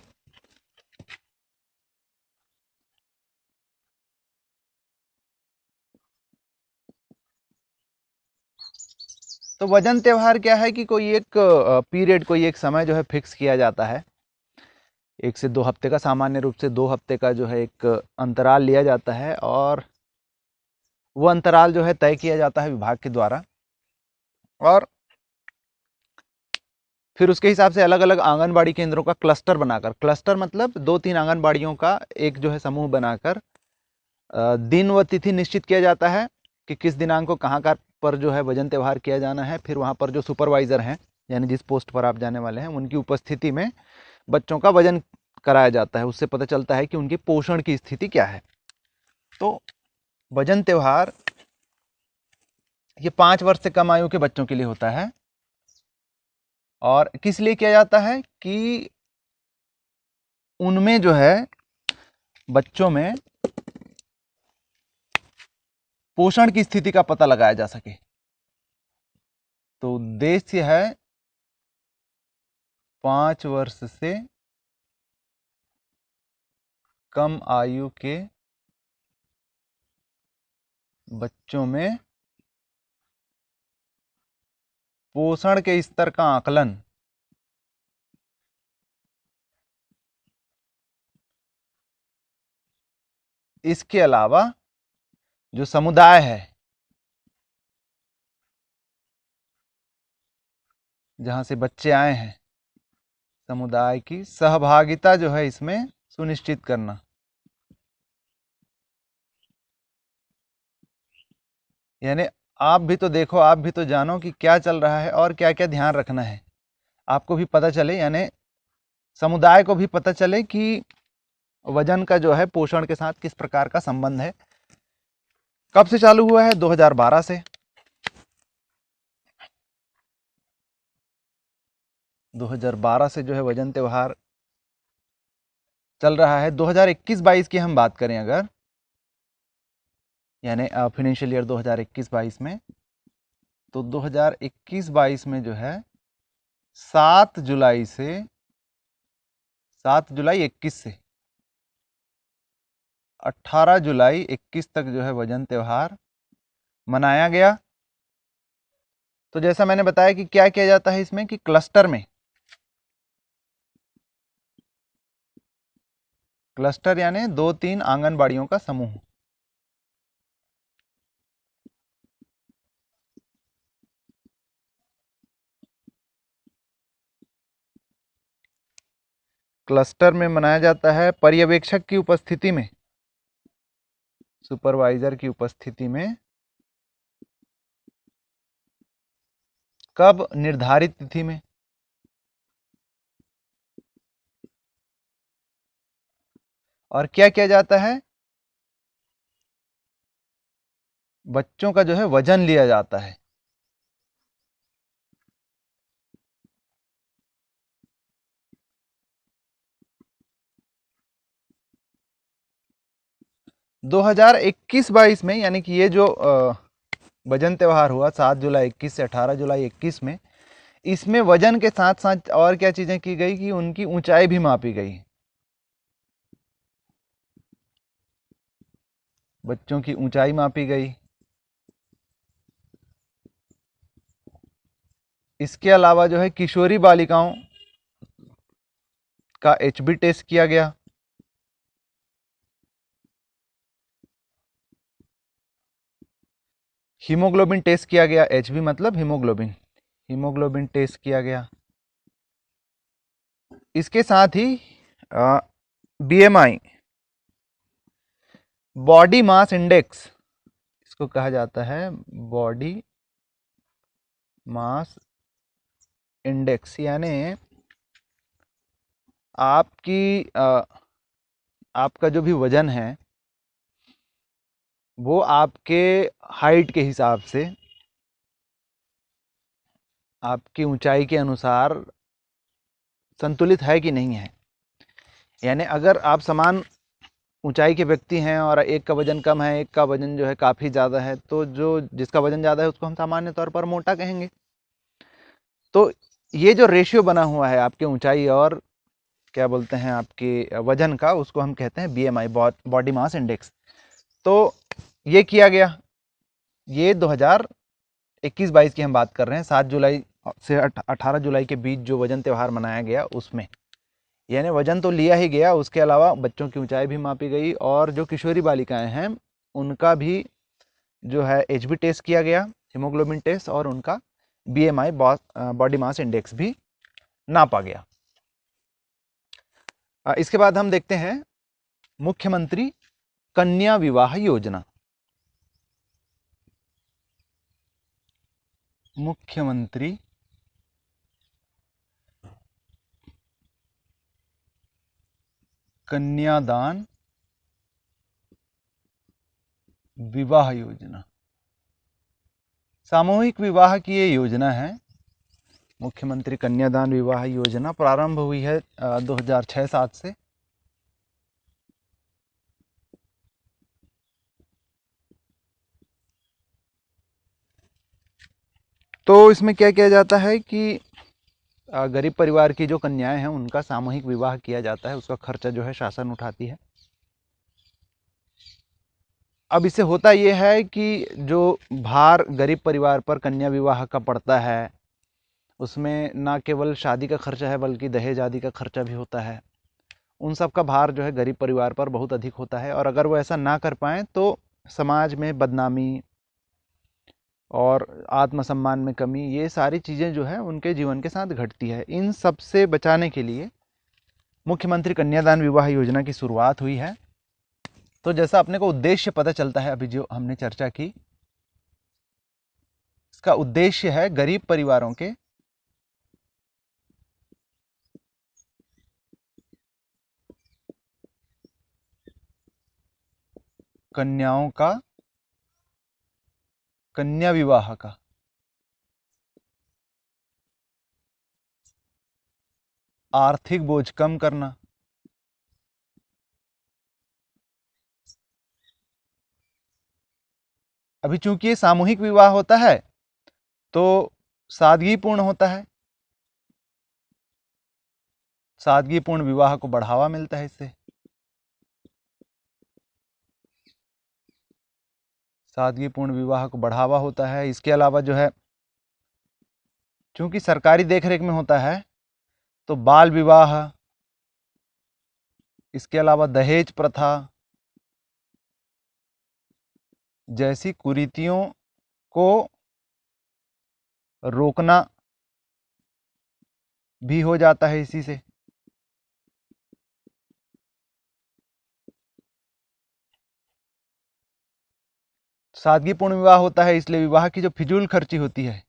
तो वजन त्योहार क्या है कि कोई एक पीरियड, कोई एक समय जो है फिक्स किया जाता है, 1 से 2 हफ्ते का, सामान्य रूप से 2 हफ्ते का जो है एक अंतराल लिया जाता है, और वो अंतराल जो है तय किया जाता है विभाग के द्वारा, और फिर उसके हिसाब से अलग अलग आंगनबाड़ी केंद्रों का क्लस्टर बनाकर, क्लस्टर मतलब 2-3 आंगनबाड़ियों का एक जो है समूह बनाकर दिन व तिथि निश्चित किया जाता है कि किस दिनांक को कहाँ का पर जो है वजन त्यौहार किया जाना है। फिर वहाँ पर जो सुपरवाइज़र हैं, यानी जिस पोस्ट पर आप जाने वाले हैं, उनकी उपस्थिति में बच्चों का वजन कराया जाता है। उससे पता चलता है कि उनकी पोषण की स्थिति क्या है। तो वजन त्यौहार ये 5 वर्ष से कम आयु के बच्चों के लिए होता है, और किस लिए किया जाता है कि उनमें जो है बच्चों में पोषण की स्थिति का पता लगाया जा सके। तो उद्देश्य है 5 वर्ष से कम आयु के बच्चों में पोषण के स्तर का आकलन इसके अलावा जो समुदाय है, जहां से बच्चे आए हैं, समुदाय की सहभागिता जो है इसमें सुनिश्चित करना। यानी आप भी तो देखो, आप भी तो जानो कि क्या चल रहा है और क्या क्या ध्यान रखना है, आपको भी पता चले, यानी समुदाय को भी पता चले कि वजन का जो है पोषण के साथ किस प्रकार का संबंध है। कब से चालू हुआ है? 2012 से। 2012 से जो है वजन त्यौहार चल रहा है। 2021-22 की हम बात करें अगर, यानी फाइनेंशियल ईयर 2021-22 में, तो 2021-22 में जो है 7 जुलाई 21 से 18 जुलाई 21 तक जो है वजन त्यौहार मनाया गया। तो जैसा मैंने बताया कि क्या किया जाता है इसमें कि क्लस्टर में, क्लस्टर यानी 2-3 आंगनबाड़ियों का समूह, क्लस्टर में मनाया जाता है पर्यवेक्षक की उपस्थिति में, सुपरवाइजर की उपस्थिति में। कब? निर्धारित तिथि में। और क्या किया जाता है? बच्चों का जो है वजन लिया जाता है। दो 2021-22 में, यानी कि ये जो वजन त्यौहार हुआ 7 जुलाई 21 से 18 जुलाई 21 में, इसमें वजन के साथ साथ और क्या चीजें की गई कि उनकी ऊंचाई भी मापी गई। बच्चों की ऊंचाई मापी गई। इसके अलावा जो है किशोरी बालिकाओं का HB टेस्ट किया गया। हीमोग्लोबिन टेस्ट किया गया। HB मतलब हीमोग्लोबिन, हीमोग्लोबिन टेस्ट किया गया। इसके साथ ही बीएमआई, बॉडी मास इंडेक्स, इसको कहा जाता है बॉडी मास इंडेक्स, यानी आपका जो भी वजन है वो आपके हाइट के हिसाब से, आपकी ऊंचाई के अनुसार संतुलित है कि नहीं है। यानी अगर आप समान ऊंचाई के व्यक्ति हैं और एक का वजन कम है, एक का वजन जो है काफ़ी ज़्यादा है, तो जो जिसका वजन ज़्यादा है उसको हम सामान्य तौर पर मोटा कहेंगे। तो ये जो रेशियो बना हुआ है आपके ऊंचाई और क्या बोलते हैं आपके वजन का, उसको हम कहते हैं बीएमआई, बॉडी मास इंडेक्स। तो ये किया गया, ये 2021-22 की हम बात कर रहे हैं, 7 जुलाई से 18 जुलाई के बीच जो वजन त्यौहार मनाया गया उसमें, यानी वजन तो लिया ही गया, उसके अलावा बच्चों की ऊंचाई भी मापी गई और जो किशोरी बालिकाएं हैं उनका भी जो है एचबी टेस्ट किया गया, हीमोग्लोबिन टेस्ट, और उनका बीएमआई, बॉडी मास इंडेक्स भी नापा गया। इसके बाद हम देखते हैं मुख्यमंत्री कन्या विवाह योजना। मुख्यमंत्री कन्यादान विवाह योजना, सामूहिक विवाह की ये योजना है। मुख्यमंत्री कन्यादान विवाह योजना प्रारंभ हुई है 2006-07 से। तो इसमें क्या किया जाता है कि गरीब परिवार की जो कन्याएं हैं उनका सामूहिक विवाह किया जाता है, उसका खर्चा जो है शासन उठाती है। अब इससे होता यह है कि जो भार गरीब परिवार पर कन्या विवाह का पड़ता है, उसमें ना केवल शादी का खर्चा है बल्कि दहेज आदि का खर्चा भी होता है। उन सब का भार जो है गरीब परिवार पर बहुत अधिक होता है, और अगर वो ऐसा ना कर पाएँ तो समाज में बदनामी और आत्मसम्मान में कमी, ये सारी चीज़ें जो है उनके जीवन के साथ घटती है। इन सब से बचाने के लिए मुख्यमंत्री कन्यादान विवाह योजना की शुरुआत हुई है। तो जैसा अपने को उद्देश्य पता चलता है, अभी जो हमने चर्चा की, इसका उद्देश्य है गरीब परिवारों के कन्याओं का कन्या विवाह का आर्थिक बोझ कम करना, अभी चूंकि ये सामूहिक विवाह होता है तो सादगीपूर्ण होता है, सादगीपूर्ण विवाह को बढ़ावा मिलता है इससे, सादगीपूर्ण विवाह को बढ़ावा होता है। इसके अलावा जो है चूंकि सरकारी देखरेख में होता है तो बाल विवाह, इसके अलावा दहेज प्रथा जैसी कुरीतियों को रोकना भी हो जाता है इसी से। सादगीपूर्ण विवाह होता है इसलिए विवाह की जो फिजूल खर्ची होती है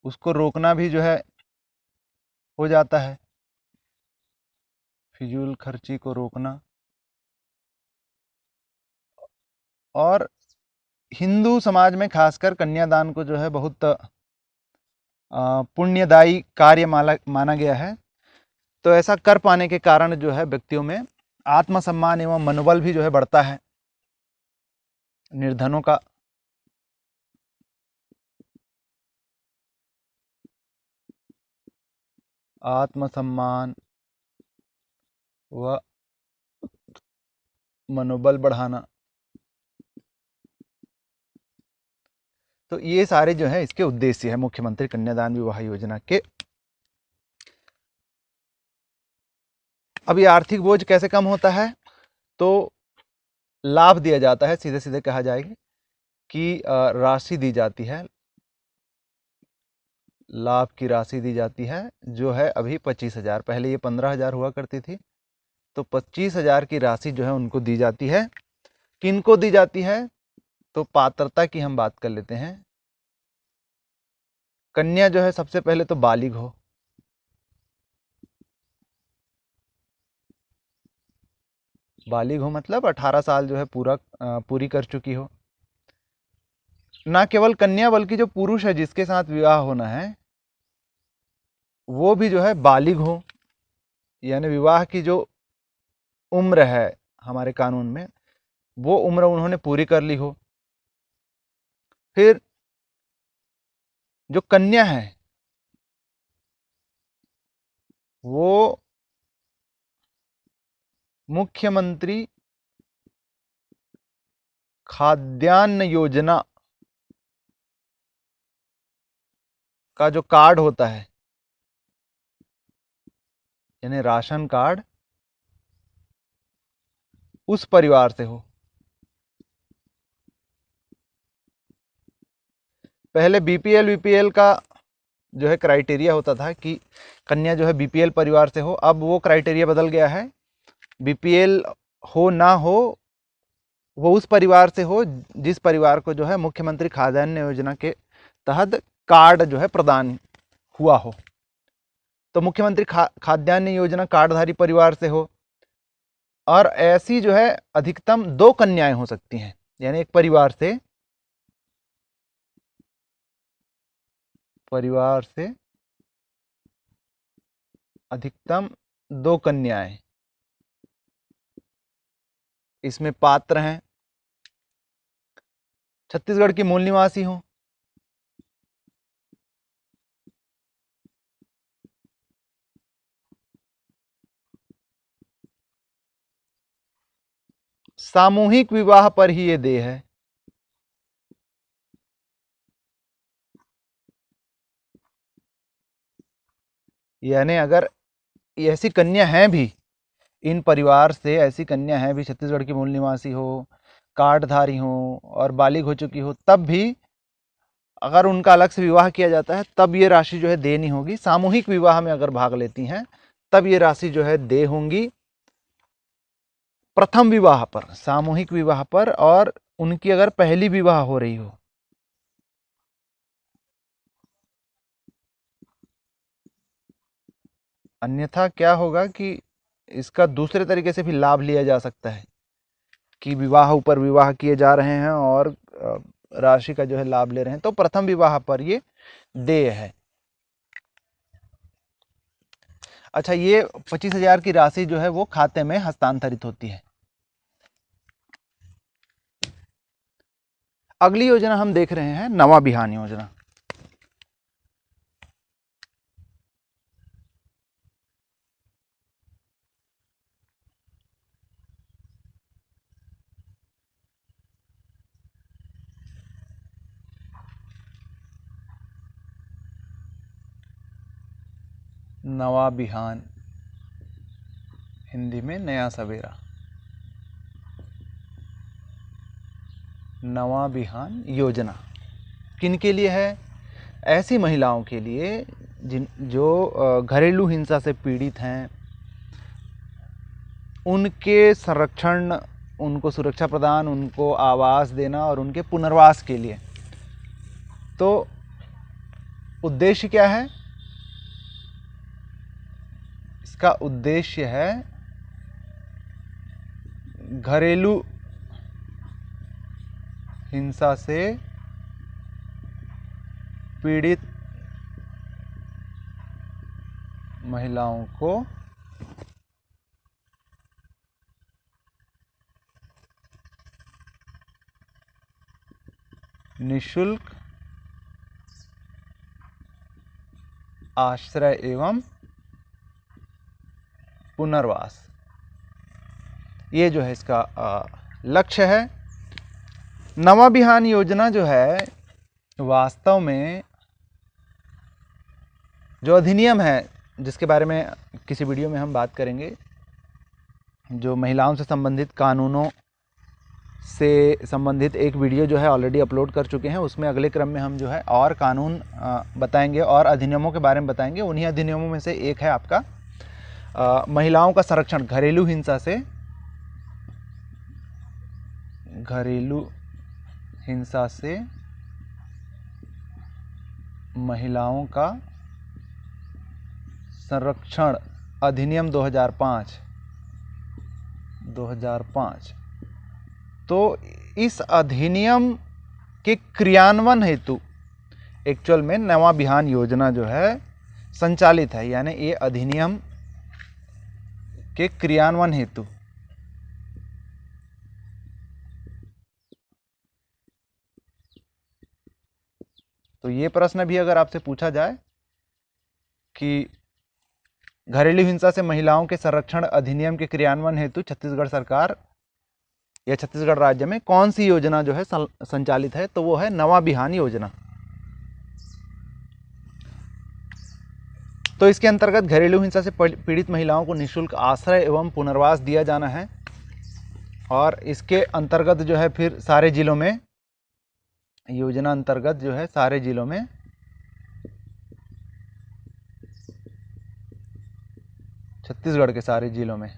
उसको रोकना भी जो है हो जाता है, फिजूल खर्ची को रोकना। और हिंदू समाज में खासकर कन्यादान को जो है बहुत पुण्यदायी कार्य माना गया है। तो ऐसा कर पाने के कारण जो है व्यक्तियों में आत्मसम्मान एवं मनोबल भी जो है बढ़ता है। निर्धनों का आत्मसम्मान व मनोबल बढ़ाना, तो ये सारे जो है इसके उद्देश्य है मुख्यमंत्री कन्यादान विवाह योजना के। अब ये आर्थिक बोझ कैसे कम होता है, तो लाभ दिया जाता है, सीधे सीधे कहा जाएगा कि राशि दी जाती है, लाभ की राशि दी जाती है, जो है अभी 25,000। पहले ये 15,000 हुआ करती थी, तो 25,000 की राशि जो है उनको दी जाती है। किनको दी जाती है, तो पात्रता की हम बात कर लेते हैं। कन्या जो है सबसे पहले तो बालिग हो, बालिग हो मतलब 18 साल जो है पूरी कर चुकी हो। ना केवल कन्या बल्कि जो पुरुष है जिसके साथ विवाह होना है वो भी जो है बालिग हो, यानी विवाह की जो उम्र है हमारे कानून में वो उम्र उन्होंने पूरी कर ली हो। फिर जो कन्या है वो मुख्यमंत्री खाद्यान्न योजना का जो कार्ड होता है, यानी राशन कार्ड, उस परिवार से हो। पहले बीपीएल वीपीएल का जो है क्राइटेरिया होता था कि कन्या जो है बीपीएल परिवार से हो। अब वो क्राइटेरिया बदल गया है, बीपीएल हो ना हो वो उस परिवार से हो जिस परिवार को जो है मुख्यमंत्री खाद्यान्न योजना के तहत कार्ड जो है प्रदान हुआ हो। तो मुख्यमंत्री खाद्यान्न योजना कार्डधारी परिवार से हो। और ऐसी जो है अधिकतम 2 कन्याएं हो सकती हैं, यानी एक परिवार से अधिकतम 2 कन्याएं इसमें पात्र हैं। छत्तीसगढ़ की मूल निवासी हो, सामूहिक विवाह पर ही ये दे है। यानी अगर ऐसी कन्या हैं भी, इन परिवार से ऐसी कन्या है भी, छत्तीसगढ़ की मूल निवासी हो, कार्डधारी हो और बालिग हो चुकी हो, तब भी अगर उनका अलग से विवाह किया जाता है तब ये राशि जो है देनी होगी। सामूहिक विवाह में अगर भाग लेती हैं तब ये राशि जो है दे होंगी प्रथम विवाह पर, सामूहिक विवाह पर, और उनकी अगर पहली विवाह हो रही हो। अन्यथा क्या होगा कि इसका दूसरे तरीके से भी लाभ लिया जा सकता है कि विवाह ऊपर विवाह किए जा रहे हैं और राशि का जो है लाभ ले रहे हैं, तो प्रथम विवाह पर ये देय है। अच्छा, ये 25,000 की राशि जो है वो खाते में हस्तांतरित होती है। अगली योजना हम देख रहे हैं नवा बिहान योजना। नवा बिहान, हिंदी में नया सवेरा। नवा बिहान योजना किन के लिए है? ऐसी महिलाओं के लिए जो घरेलू हिंसा से पीड़ित हैं, उनके संरक्षण, उनको सुरक्षा प्रदान, उनको आवास देना और उनके पुनर्वास के लिए। तो उद्देश्य क्या है? इसका उद्देश्य है घरेलू हिंसा से पीड़ित महिलाओं को निःशुल्क आश्रय एवं पुनर्वास, ये जो है इसका लक्ष्य है। नवा बिहान योजना जो है वास्तव में जो अधिनियम है, जिसके बारे में किसी वीडियो में हम बात करेंगे, जो महिलाओं से संबंधित कानूनों से संबंधित एक वीडियो जो है ऑलरेडी अपलोड कर चुके हैं। उसमें अगले क्रम में हम जो है और कानून बताएंगे और अधिनियमों के बारे में बताएंगे। उन्हीं अधिनियमों में से एक है आपका महिलाओं का संरक्षण, घरेलू हिंसा से महिलाओं का संरक्षण अधिनियम 2005। तो इस अधिनियम के क्रियान्वयन हेतु एक्चुअल में नवा बिहान योजना जो है संचालित है, यानी ये अधिनियम के क्रियान्वयन हेतु तो ये प्रश्न भी अगर आपसे पूछा जाए कि घरेलू हिंसा से महिलाओं के संरक्षण अधिनियम के क्रियान्वयन हेतु छत्तीसगढ़ सरकार या छत्तीसगढ़ राज्य में कौन सी योजना जो है संचालित है, तो वो है नवा बिहान योजना। तो इसके अंतर्गत घरेलू हिंसा से पीड़ित महिलाओं को निःशुल्क आश्रय एवं पुनर्वास दिया जाना है और इसके अंतर्गत जो है फिर सारे जिलों में, योजना अंतर्गत जो है सारे जिलों में छत्तीसगढ़ के सारे जिलों में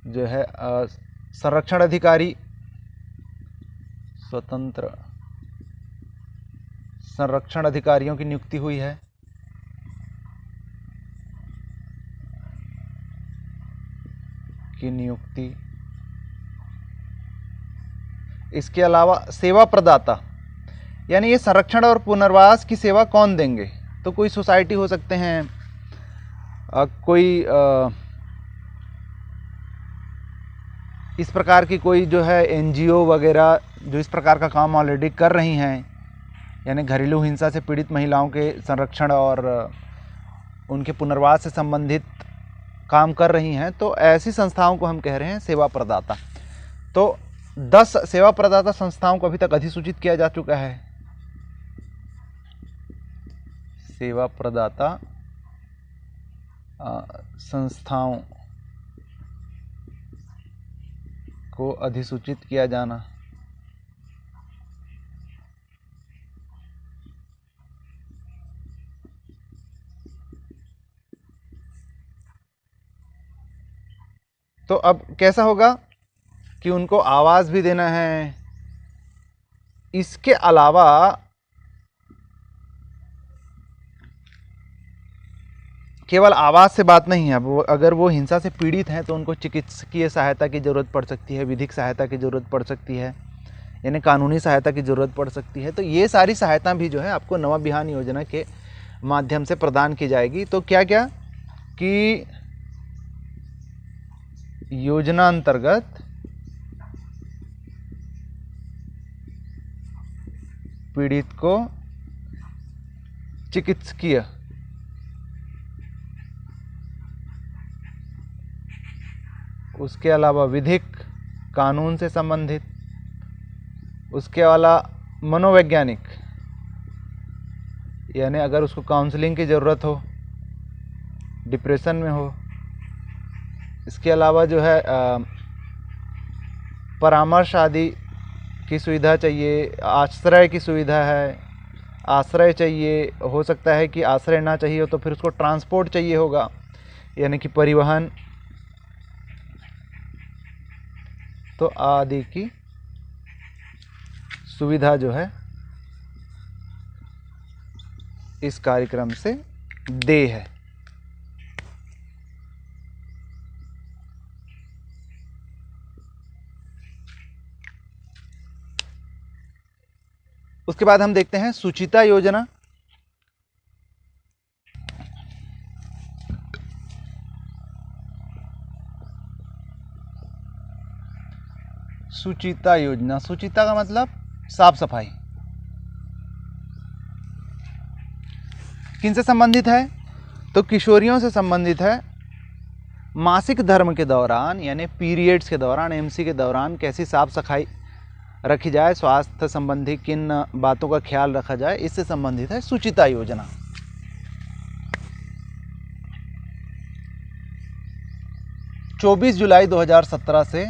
जो है संरक्षण अधिकारी, स्वतंत्र संरक्षण अधिकारियों की नियुक्ति हुई है। इसके अलावा सेवा प्रदाता, यानी ये संरक्षण और पुनर्वास की सेवा कौन देंगे, तो कोई सोसाइटी हो सकते हैं, कोई इस प्रकार की कोई जो है एनजीओ वगैरह जो इस प्रकार का काम ऑलरेडी कर रही हैं, यानी घरेलू हिंसा से पीड़ित महिलाओं के संरक्षण और उनके पुनर्वास से संबंधित काम कर रही हैं, तो ऐसी संस्थाओं को हम कह रहे हैं सेवा प्रदाता। तो 10 सेवा प्रदाता संस्थाओं को अभी तक अधिसूचित किया जा चुका है। सेवा प्रदाता संस्थाओं को अधिसूचित किया जाना। तो अब कैसा होगा कि उनको आवाज़ भी देना है। इसके अलावा केवल आवाज़ से बात नहीं है, वो अगर वो हिंसा से पीड़ित हैं तो उनको चिकित्सकीय सहायता की ज़रूरत पड़ सकती है, विधिक सहायता की ज़रूरत पड़ सकती है, यानी कानूनी सहायता की ज़रूरत पड़ सकती है। तो ये सारी सहायता भी जो है आपको नवा बिहान योजना के माध्यम से प्रदान की जाएगी। तो क्या क्या कि योजना अंतर्गत पीड़ित को चिकित्सकीय उसके अलावा विधिक कानून से संबंधित, उसके अलावा मनोवैज्ञानिक, यानी अगर उसको काउंसलिंग की ज़रूरत हो, डिप्रेशन में हो, इसके अलावा जो है परामर्श आदि की सुविधा चाहिए, आश्रय की सुविधा है, आश्रय चाहिए, हो सकता है कि आश्रय ना चाहिए हो तो फिर उसको ट्रांसपोर्ट चाहिए होगा, यानी कि परिवहन, तो आदि की सुविधा जो है इस कार्यक्रम से दे है। उसके बाद हम देखते हैं सुचिता योजना। सुचिता योजना, सुचिता का मतलब साफ सफाई। किन से संबंधित है, तो किशोरियों से संबंधित है। मासिक धर्म के दौरान यानी पीरियड्स के दौरान, एमसी के दौरान कैसी साफ सफाई रखी जाए, स्वास्थ्य संबंधी किन बातों का ख्याल रखा जाए, इससे संबंधित है सुचिता योजना। जुलाई 2017 से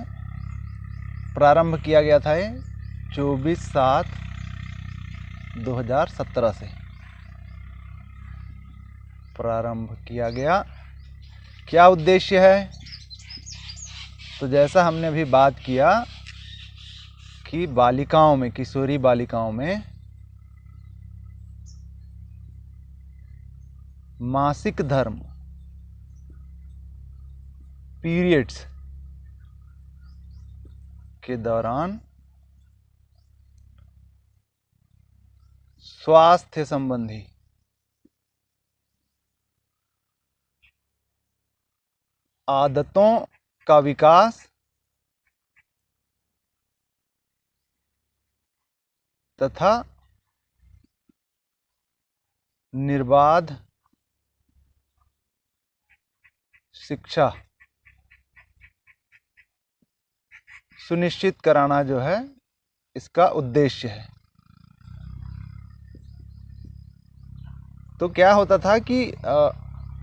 प्रारंभ किया गया था ये 24/7/2017 से प्रारंभ किया गया। क्या उद्देश्य है? तो जैसा हमने अभी बात किया कि बालिकाओं में, किशोरी बालिकाओं में मासिक धर्म, पीरियड्स के दौरान स्वास्थ्य संबंधी आदतों का विकास तथा निर्बाध शिक्षा सुनिश्चित कराना जो है इसका उद्देश्य है। तो क्या होता था कि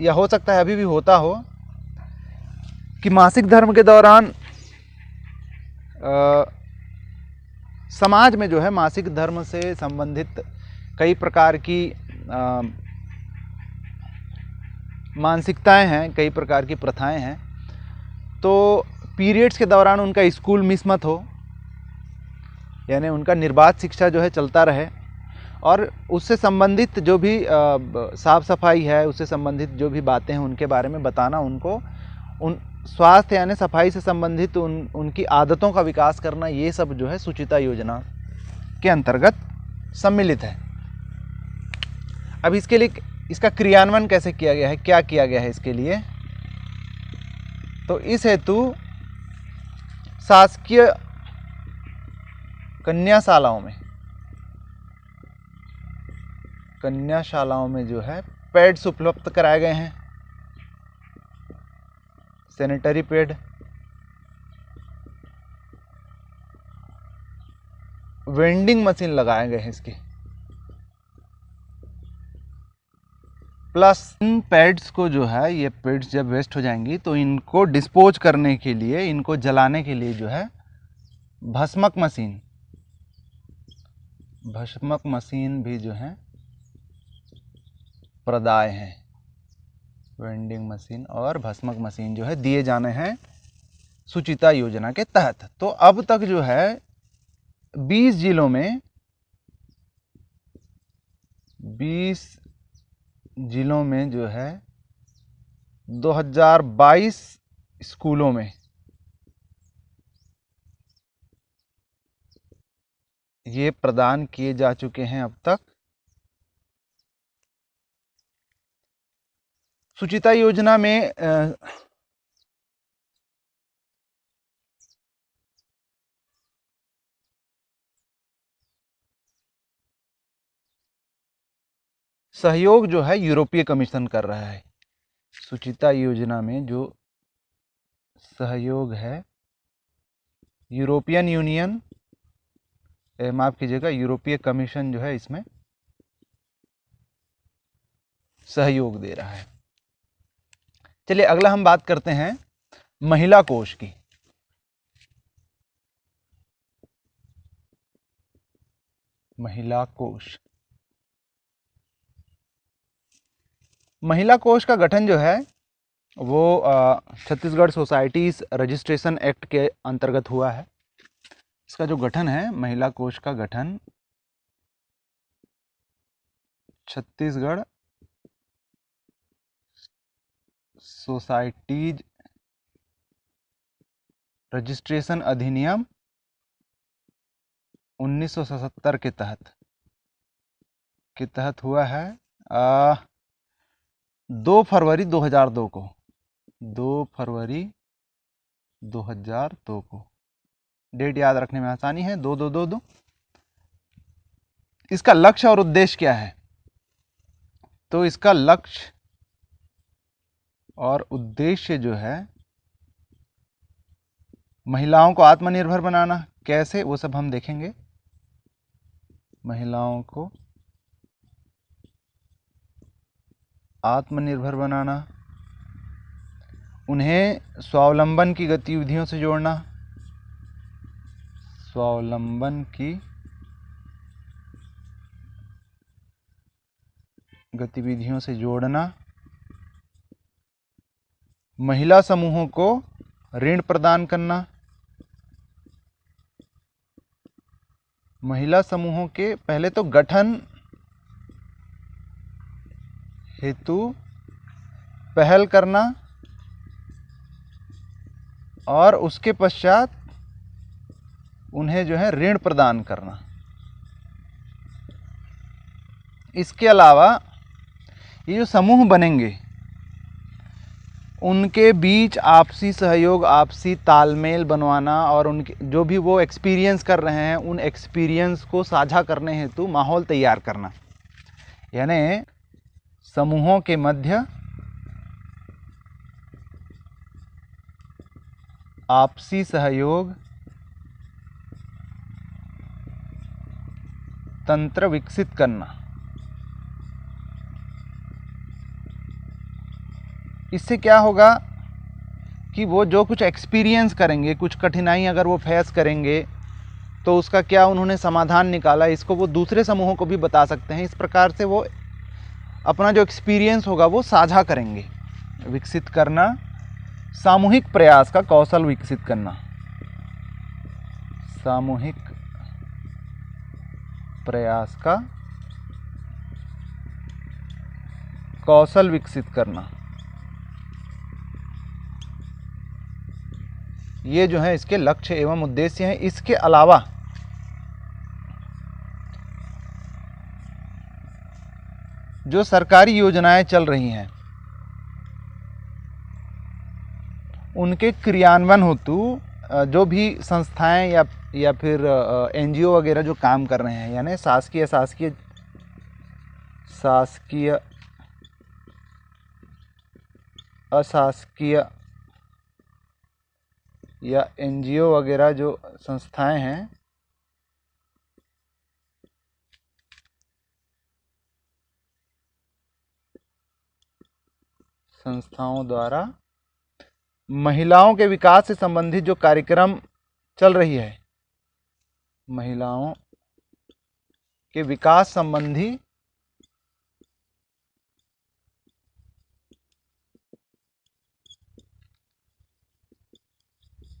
या हो सकता है अभी भी होता हो कि मासिक धर्म के दौरान समाज में जो है मासिक धर्म से संबंधित कई प्रकार की मानसिकताएं हैं, कई प्रकार की प्रथाएं हैं। तो पीरियड्स के दौरान उनका स्कूल मिस मत हो, यानी उनका निर्बाध शिक्षा जो है चलता रहे, और उससे संबंधित जो भी साफ सफाई है, उससे संबंधित जो भी बातें हैं उनके बारे में बताना उनको, उन स्वास्थ्य यानी सफाई से संबंधित उनकी आदतों का विकास करना, ये सब जो है सुचिता योजना के अंतर्गत सम्मिलित है। अब इसके लिए इसका क्रियान्वयन कैसे किया गया है, क्या किया गया है इसके लिए? तो इस हेतु शासकीय कन्याशालाओं में जो है पैड्स उपलब्ध कराए गए हैं, सैनिटरी पैड, वेंडिंग मशीन लगाए गए हैं इसके, प्लस इन पैड्स को जो है, ये पैड्स जब वेस्ट हो जाएंगी तो इनको डिस्पोज करने के लिए, इनको जलाने के लिए जो है भस्मक मशीन भी जो है प्रदाय हैं। वेंडिंग मशीन और भस्मक मशीन जो है दिए जाने हैं सुचिता योजना के तहत। तो अब तक जो है 20 जिलों में जो है 2022 स्कूलों में ये प्रदान किए जा चुके हैं अब तक। सुचिता योजना में सहयोग जो है यूरोपीय कमीशन कर रहा है। सुचिता योजना में जो सहयोग है यूरोपियन यूनियन, माफ कीजिएगा, यूरोपीय कमीशन जो है इसमें सहयोग दे रहा है। चलिए अगला हम बात करते हैं महिला कोष की। महिला कोष, महिला कोष का गठन जो है वो छत्तीसगढ़ सोसाइटीज रजिस्ट्रेशन एक्ट के अंतर्गत हुआ है। इसका जो गठन है, महिला कोष का गठन छत्तीसगढ़ सोसाइटीज रजिस्ट्रेशन अधिनियम 1977 के तहत हुआ है। 2 फरवरी 2002 को, 2 फरवरी 2002 को, डेट याद रखने में आसानी है, 2222। इसका लक्ष्य और उद्देश्य क्या है? तो इसका लक्ष्य और उद्देश्य जो है महिलाओं को आत्मनिर्भर बनाना। कैसे, वो सब हम देखेंगे। महिलाओं को आत्मनिर्भर बनाना, उन्हें स्वावलंबन की गतिविधियों से जोड़ना, स्वावलंबन की गतिविधियों से जोड़ना, महिला समूहों को ऋण प्रदान करना, महिला समूहों के पहले तो गठन हेतु पहल करना और उसके पश्चात उन्हें जो है ऋण प्रदान करना। इसके अलावा ये जो समूह बनेंगे उनके बीच आपसी सहयोग, आपसी तालमेल बनवाना और उनके जो भी वो एक्सपीरियंस कर रहे हैं उन एक्सपीरियंस को साझा करने हेतु माहौल तैयार करना। यानी समूहों के मध्य आपसी सहयोग तंत्र विकसित करना। इससे क्या होगा कि वो जो कुछ एक्सपीरियंस करेंगे, कुछ कठिनाई अगर वो फेस करेंगे तो उसका क्या उन्होंने समाधान निकाला, इसको वो दूसरे समूहों को भी बता सकते हैं। इस प्रकार से वो अपना जो एक्सपीरियंस होगा वो साझा करेंगे। विकसित करना, सामूहिक प्रयास का कौशल विकसित करना, सामूहिक प्रयास का कौशल विकसित करना, ये जो है इसके लक्ष्य एवं उद्देश्य हैं। इसके अलावा जो सरकारी योजनाएं चल रही हैं उनके क्रियान्वयन हेतु जो भी संस्थाएं या फिर एनजीओ वगैरह जो काम कर रहे हैं, यानी शासकीय अशासकीय या एनजीओ वगैरह जो संस्थाएं हैं, संस्थाओं द्वारा महिलाओं के विकास से संबंधित जो कार्यक्रम चल रही है, महिलाओं के विकास संबंधी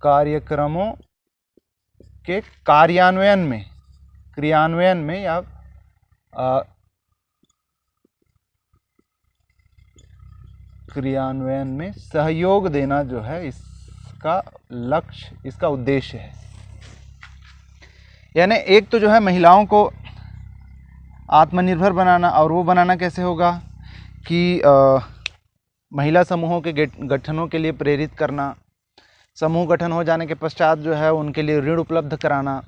कार्यक्रमों के क्रियान्वयन में सहयोग देना जो है इसका लक्ष्य, इसका उद्देश्य है। यानी एक तो जो है महिलाओं को आत्मनिर्भर बनाना, और वो बनाना कैसे होगा कि महिला समूहों के गठनों के लिए प्रेरित करना, समूह गठन हो जाने के पश्चात जो है उनके लिए ऋण उपलब्ध कराना,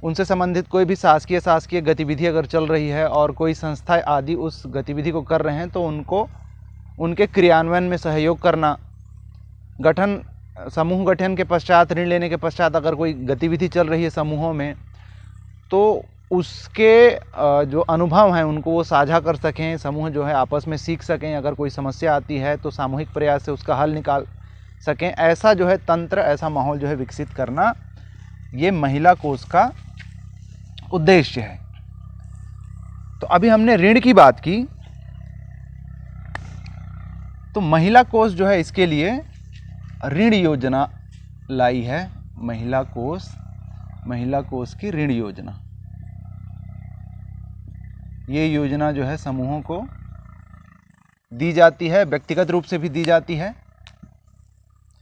उनसे संबंधित कोई भी शासकीय गतिविधि अगर चल रही है और कोई संस्था आदि उस गतिविधि को कर रहे हैं तो उनको उनके क्रियान्वयन में सहयोग करना, समूह गठन के पश्चात, ऋण लेने के पश्चात अगर कोई गतिविधि चल रही है समूहों में तो उसके जो अनुभव हैं उनको वो साझा कर सकें, समूह जो है आपस में सीख सकें, अगर कोई समस्या आती है तो सामूहिक प्रयास से उसका हल निकाल सकें। ऐसा जो है तंत्र, ऐसा माहौल जो है विकसित करना, ये महिला कोष का उद्देश्य है। तो अभी हमने ऋण की बात की, तो महिला कोष जो है इसके लिए ऋण योजना लाई है। महिला कोष की ऋण योजना, ये योजना जो है समूहों को दी जाती है, व्यक्तिगत रूप से भी दी जाती है।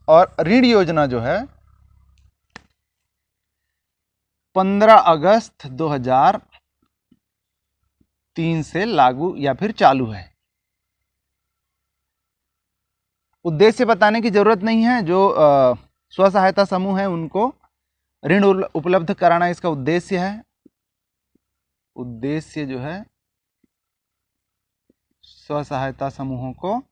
और ऋण योजना जो है 15 अगस्त 2003 से लागू या फिर चालू है। उद्देश्य बताने की जरूरत नहीं है, जो स्व सहायता समूह है उनको ऋण उपलब्ध कराना इसका उद्देश्य है। उद्देश्य जो है स्व सहायता समूहों को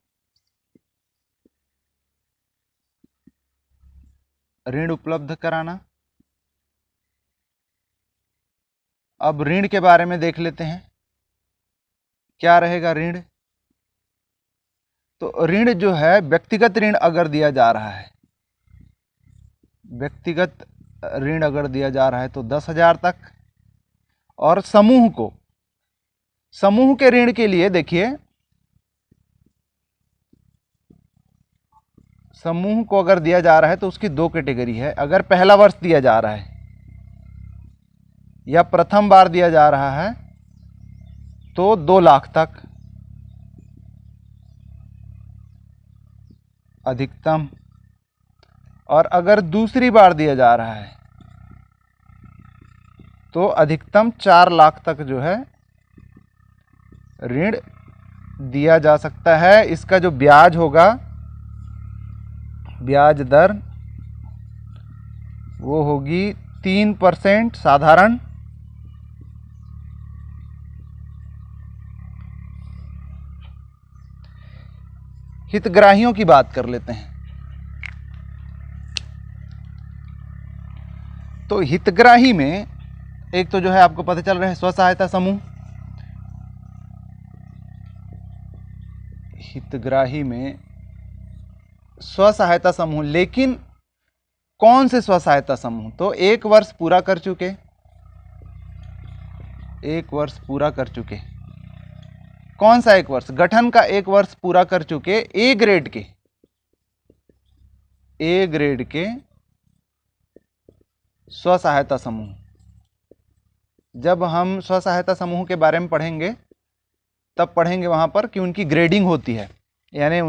ऋण उपलब्ध कराना। अब ऋण के बारे में देख लेते हैं, क्या रहेगा ऋण। तो ऋण जो है व्यक्तिगत ऋण अगर दिया जा रहा है, व्यक्तिगत ऋण अगर दिया जा रहा है तो 10,000 तक। और समूह के ऋण के लिए देखिए, समूह को अगर दिया जा रहा है तो उसकी 2 कैटेगरी है। अगर पहला वर्ष दिया जा रहा है या प्रथम बार दिया जा रहा है तो 2 लाख तक अधिकतम, और अगर दूसरी बार दिया जा रहा है तो अधिकतम 4 लाख तक जो है ऋण दिया जा सकता है। इसका जो ब्याज होगा, ब्याज दर, वो होगी 3% साधारण, हितग्राहियों की बात कर लेते हैं। तो हितग्राही में एक तो जो है आपको पता चल रहा है स्व सहायता समूह। हितग्राही में स्व सहायता समूह, लेकिन कौन से स्व सहायता समूह? तो 1 वर्ष पूरा कर चुके, 1 वर्ष पूरा कर चुके। कौन सा 1 वर्ष? गठन का 1 वर्ष पूरा कर चुके ए ग्रेड के स्व सहायता समूह। जब हम स्व सहायता समूह के बारे में पढ़ेंगे तब पढ़ेंगे वहाँ पर कि उनकी ग्रेडिंग होती है, यानी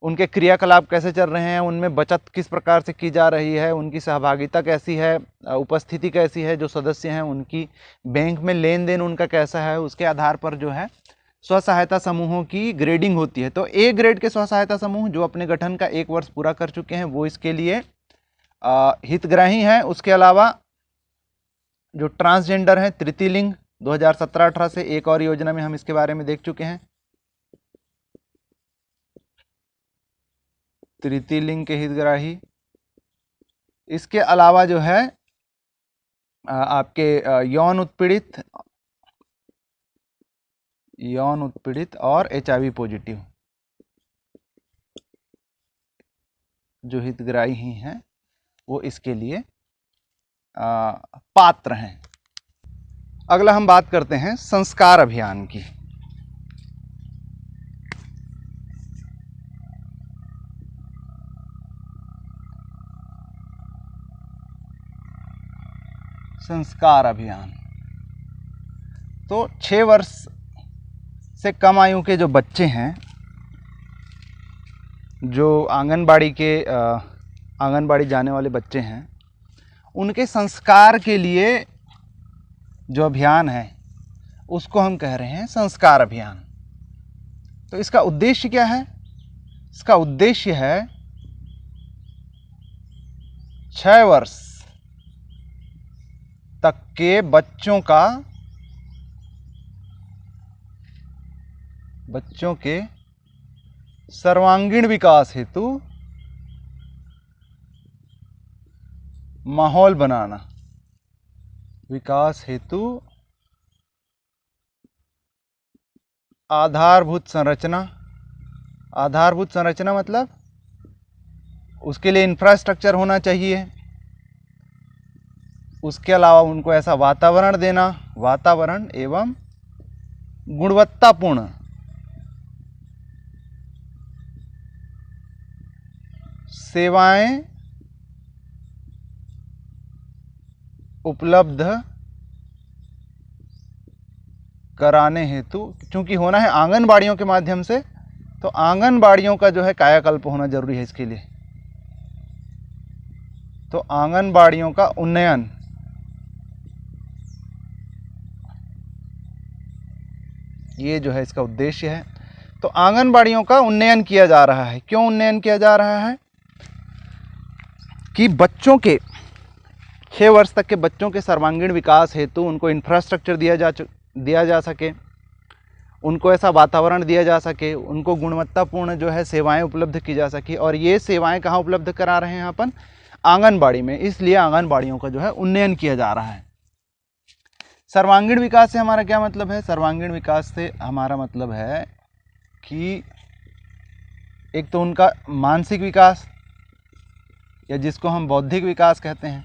उनके क्रियाकलाप कैसे चल रहे हैं, उनमें बचत किस प्रकार से की जा रही है, उनकी सहभागिता कैसी है, उपस्थिति कैसी है, जो सदस्य हैं उनकी बैंक में लेन देन उनका कैसा है, उसके आधार पर जो है स्व सहायता समूहों की ग्रेडिंग होती है। तो ए ग्रेड के स्व सहायता समूह जो अपने गठन का 1 वर्ष पूरा कर चुके हैं वो इसके लिए हितग्राही हैं। उसके अलावा जो ट्रांसजेंडर हैं, तृतीय लिंग, 2017-18 से एक और योजना में हम इसके बारे में देख चुके हैं। तृतीय लिंग के हितग्राही। इसके अलावा जो है आपके यौन उत्पीड़ित और HIV पॉजिटिव जो हितग्राही हैं वो इसके लिए पात्र हैं। अगला हम बात करते हैं संस्कार अभियान की। संस्कार अभियान तो 6 वर्ष से कम आयु के जो बच्चे हैं, जो आंगनबाड़ी जाने वाले बच्चे हैं, उनके संस्कार के लिए जो अभियान है उसको हम कह रहे हैं संस्कार अभियान। तो इसका उद्देश्य क्या है? इसका उद्देश्य है 6 वर्ष तक के बच्चों के सर्वांगीण विकास हेतु माहौल बनाना, विकास हेतु आधारभूत संरचना मतलब उसके लिए इंफ्रास्ट्रक्चर होना चाहिए। उसके अलावा उनको ऐसा वातावरण देना, वातावरण एवं गुणवत्तापूर्ण सेवाएं उपलब्ध कराने हेतु, क्योंकि होना है आंगनबाड़ियों के माध्यम से, तो आंगनबाड़ियों का जो है कायाकल्प होना जरूरी है इसके लिए। तो आंगनबाड़ियों का उन्नयन, ये जो है इसका उद्देश्य है। तो आंगनबाड़ियों का उन्नयन किया जा रहा है। क्यों उन्नयन किया जा रहा है? कि बच्चों के 6 वर्ष तक के बच्चों के सर्वांगीण विकास हेतु उनको इंफ्रास्ट्रक्चर दिया जा सके, उनको ऐसा वातावरण दिया जा सके, उनको गुणवत्तापूर्ण जो है सेवाएं उपलब्ध की जा सके। और ये सेवाएं कहाँ उपलब्ध करा रहे हैं अपन? आंगनबाड़ी में। इसलिए आंगनबाड़ियों का जो है उन्नयन किया जा रहा है। सर्वांगीण विकास से हमारा क्या मतलब है? सर्वांगीण विकास से हमारा मतलब है कि एक तो उनका मानसिक विकास, या जिसको हम बौद्धिक विकास कहते हैं,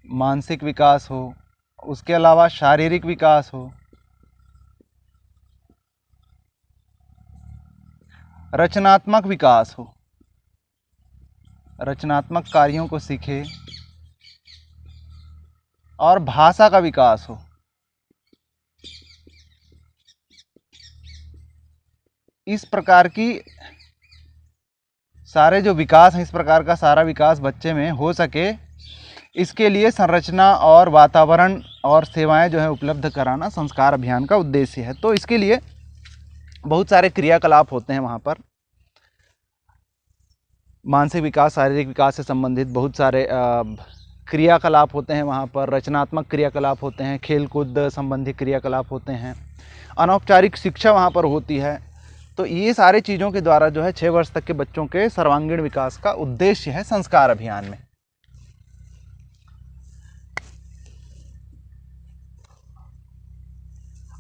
मानसिक विकास हो, उसके अलावा शारीरिक विकास हो, रचनात्मक विकास हो, रचनात्मक कार्यों को सीखे, और भाषा का विकास हो। इस प्रकार की सारे जो विकास हैं, इस प्रकार का सारा विकास बच्चे में हो सके, इसके लिए संरचना और वातावरण और सेवाएं जो है उपलब्ध कराना संस्कार अभियान का उद्देश्य है। तो इसके लिए बहुत सारे क्रियाकलाप होते हैं वहाँ पर। मानसिक विकास, शारीरिक विकास से संबंधित बहुत सारे क्रियाकलाप होते हैं वहाँ पर। रचनात्मक क्रियाकलाप होते हैं, खेल कूद संबंधी क्रियाकलाप होते हैं, अनौपचारिक शिक्षा वहाँ पर होती है। तो ये सारे चीज़ों के द्वारा जो है 6 वर्ष तक के बच्चों के सर्वांगीण विकास का उद्देश्य है संस्कार अभियान में।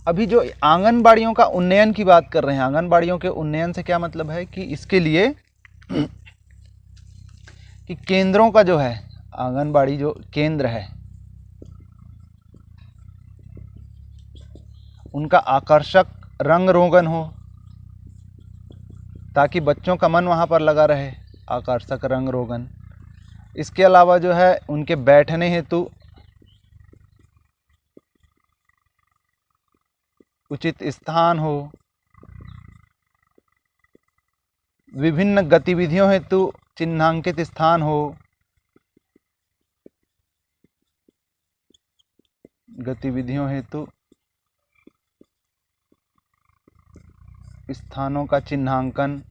अभी जो आंगनबाड़ियों का उन्नयन की बात कर रहे हैं, आंगनबाड़ियों के उन्नयन से क्या मतलब है कि इसके लिए कि केंद्रों का जो है, आंगनबाड़ी जो केंद्र है, उनका आकर्षक रंग रोगन हो ताकि बच्चों का मन वहाँ पर लगा रहे, आकर्षक रंग रोगन। इसके अलावा जो है उनके बैठने हेतु उचित स्थान हो, विभिन्न गतिविधियों हेतु चिन्हांकित स्थान हो, गतिविधियों हेतु स्थानों का चिन्हांकन,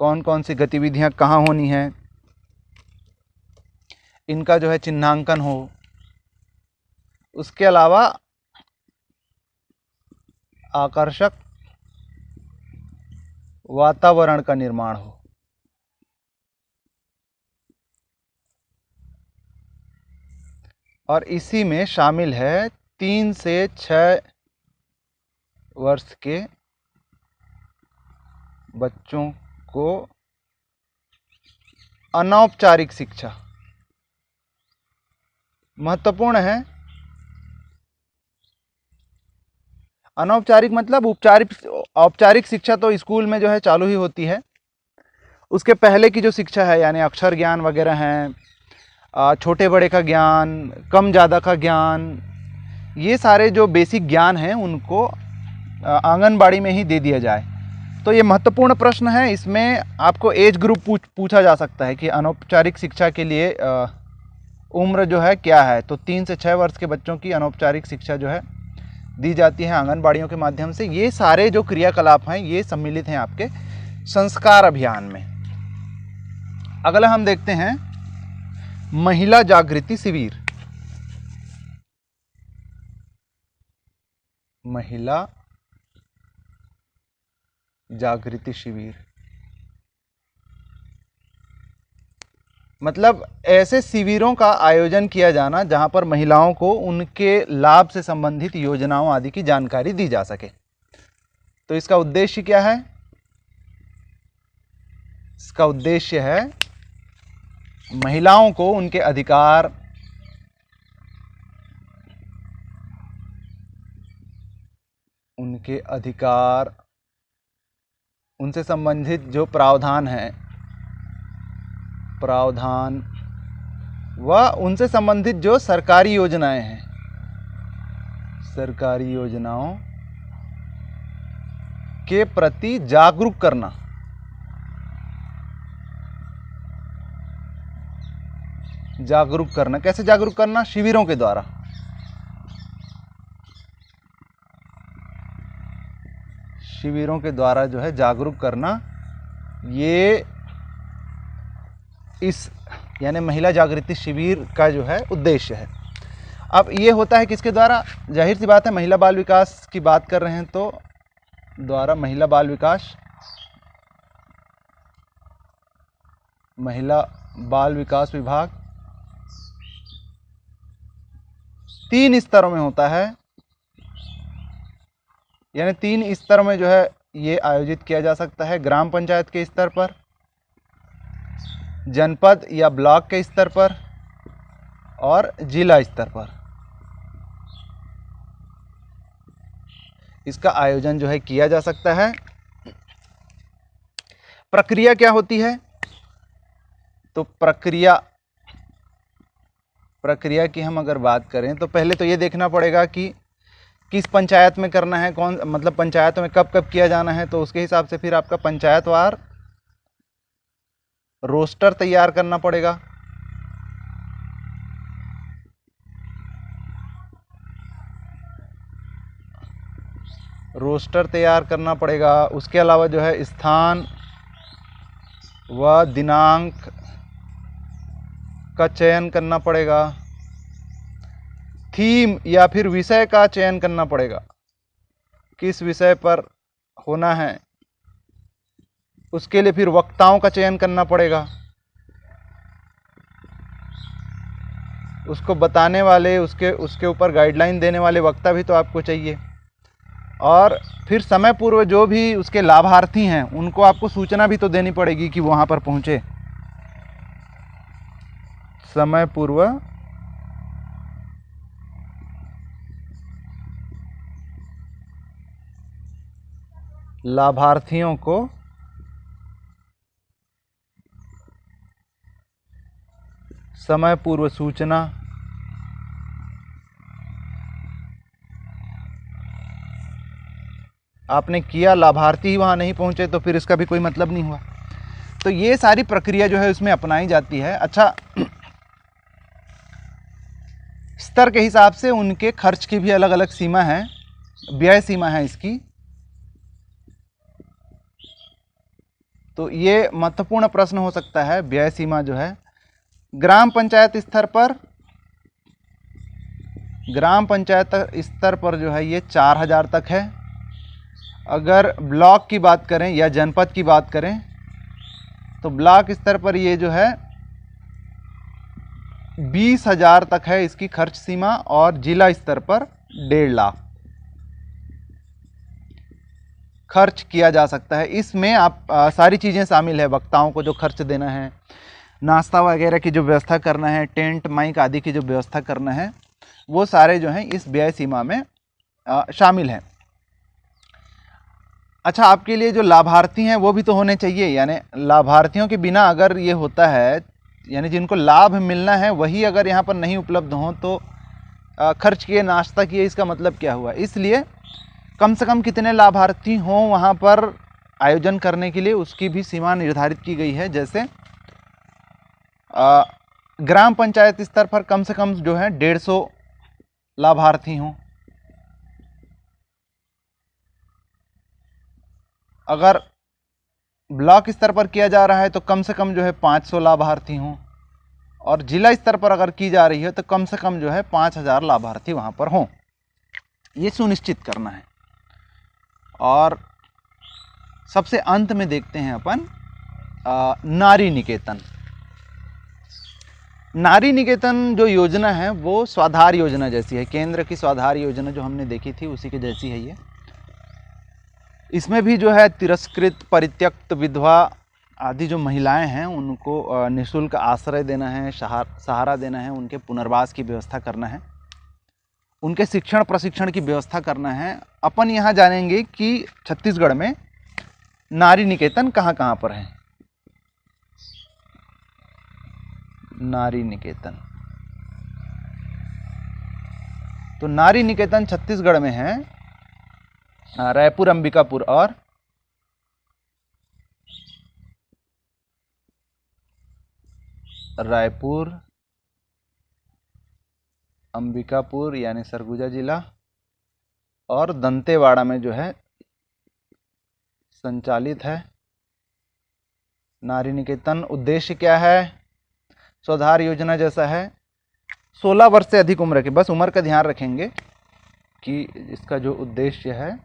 कौन कौन सी गतिविधियां कहाँ होनी है, इनका जो है चिन्हांकन हो। उसके अलावा आकर्षक वातावरण का निर्माण हो। और इसी में शामिल है 3 से 6 वर्ष के बच्चों को अनौपचारिक शिक्षा। महत्वपूर्ण है। अनौपचारिक मतलब औपचारिक शिक्षा तो स्कूल में जो है चालू ही होती है। उसके पहले की जो शिक्षा है, यानी अक्षर ज्ञान वगैरह हैं, छोटे बड़े का ज्ञान, कम ज़्यादा का ज्ञान, ये सारे जो बेसिक ज्ञान हैं उनको आंगनबाड़ी में ही दे दिया जाए। तो ये महत्वपूर्ण प्रश्न है। इसमें आपको एज ग्रुप पूछा जा सकता है कि अनौपचारिक शिक्षा के लिए उम्र जो है क्या है। तो 3 से 6 वर्ष के बच्चों की अनौपचारिक शिक्षा जो है दी जाती है आंगनबाड़ियों के माध्यम से। ये सारे जो क्रियाकलाप हैं ये सम्मिलित हैं आपके संस्कार अभियान में। अगला हम देखते हैं महिला जागृति शिविर। महिला जागृति शिविर मतलब ऐसे शिविरों का आयोजन किया जाना जहां पर महिलाओं को उनके लाभ से संबंधित योजनाओं आदि की जानकारी दी जा सके। तो इसका उद्देश्य क्या है? इसका उद्देश्य है महिलाओं को उनके अधिकार, उनसे संबंधित जो प्रावधान व उनसे संबंधित जो सरकारी योजनाएं हैं, सरकारी योजनाओं के प्रति जागरूक करना। कैसे जागरूक करना? शिविरों के द्वारा। शिविरों के द्वारा जो है जागरूक करना, ये इस यानी महिला जागृति शिविर का जो है उद्देश्य है। अब ये होता है किसके द्वारा? जाहिर सी बात है महिला बाल विकास की बात कर रहे हैं तो द्वारा महिला बाल विकास विभाग 3 स्तरों में होता है, यानी 3 स्तर में जो है ये आयोजित किया जा सकता है। ग्राम पंचायत के स्तर पर, जनपद या ब्लॉक के स्तर पर और जिला स्तर पर इसका आयोजन जो है किया जा सकता है। प्रक्रिया क्या होती है? तो प्रक्रिया की हम अगर बात करें तो पहले तो ये देखना पड़ेगा कि किस पंचायत में करना है, कौन मतलब पंचायत में कब कब किया जाना है, तो उसके हिसाब से फिर आपका पंचायतवार रोस्टर तैयार करना पड़ेगा। रोस्टर तैयार करना पड़ेगा। उसके अलावा जो है स्थान व दिनांक का चयन करना पड़ेगा। थीम या फिर विषय का चयन करना पड़ेगा, किस विषय पर होना है। उसके लिए फिर वक्ताओं का चयन करना पड़ेगा, उसको बताने वाले, उसके ऊपर गाइडलाइन देने वाले वक्ता भी तो आपको चाहिए। और फिर समय पूर्व जो भी उसके लाभार्थी हैं उनको आपको सूचना भी तो देनी पड़ेगी कि वहाँ पर पहुँचे। समय पूर्व लाभार्थियों को समय पूर्व सूचना, आपने किया, लाभार्थी ही वहाँ नहीं पहुँचे तो फिर इसका भी कोई मतलब नहीं हुआ। तो ये सारी प्रक्रिया जो है उसमें अपनाई जाती है। अच्छा, स्तर के हिसाब से उनके खर्च की भी अलग अलग सीमा है, व्यय सीमा है इसकी। तो ये महत्वपूर्ण प्रश्न हो सकता है, व्यय सीमा जो है ग्राम पंचायत स्तर पर, ग्राम पंचायत स्तर पर जो है ये 4000 तक है। अगर ब्लॉक की बात करें या जनपद की बात करें तो ब्लॉक स्तर पर ये जो है 20,000 तक है इसकी खर्च सीमा, और जिला स्तर पर 1.5 लाख खर्च किया जा सकता है। इसमें आप सारी चीज़ें शामिल है, वक्ताओं को जो खर्च देना है, नाश्ता वगैरह की जो व्यवस्था करना है, टेंट माइक आदि की जो व्यवस्था करना है, वो सारे जो हैं इस व्यय सीमा में शामिल हैं। अच्छा, आपके लिए जो लाभार्थी हैं वो भी तो होने चाहिए, यानी लाभार्थियों के बिना अगर ये होता है, यानी जिनको लाभ मिलना है वही अगर यहाँ पर नहीं उपलब्ध हों तो खर्च किए, नाश्ता किए, इसका मतलब क्या हुआ। इसलिए कम से कम कितने लाभार्थी हों वहाँ पर आयोजन करने के लिए, उसकी भी सीमा निर्धारित की गई है। जैसे ग्राम पंचायत स्तर पर कम से कम जो है 150 लाभार्थी हों। अगर ब्लॉक स्तर पर किया जा रहा है तो कम से कम जो है 500 लाभार्थी हों, और जिला स्तर पर अगर की जा रही है तो कम से कम जो है 5000 लाभार्थी वहाँ पर हों, ये सुनिश्चित करना है। और सबसे अंत में देखते हैं अपन नारी निकेतन। नारी निकेतन जो योजना है वो स्वाधार योजना जैसी है, केंद्र की स्वाधार योजना जो हमने देखी थी उसी के जैसी है ये। इसमें भी जो है तिरस्कृत, परित्यक्त, विधवा आदि जो महिलाएं हैं उनको निःशुल्क आश्रय देना है, सहारा देना है, उनके पुनर्वास की व्यवस्था करना है, उनके शिक्षण प्रशिक्षण की व्यवस्था करना है। अपन यहाँ जानेंगे कि छत्तीसगढ़ में नारी निकेतन कहाँ कहाँ पर है। नारी निकेतन, तो नारी निकेतन छत्तीसगढ़ में है रायपुर, अंबिकापुर और रायपुर, अंबिकापुर यानी सरगुजा जिला, और दंतेवाड़ा में जो है संचालित है नारी निकेतन। उद्देश्य क्या है? स्वाधार योजना जैसा है, 16 वर्ष से अधिक उम्र के, बस उम्र का ध्यान रखेंगे कि इसका जो उद्देश्य है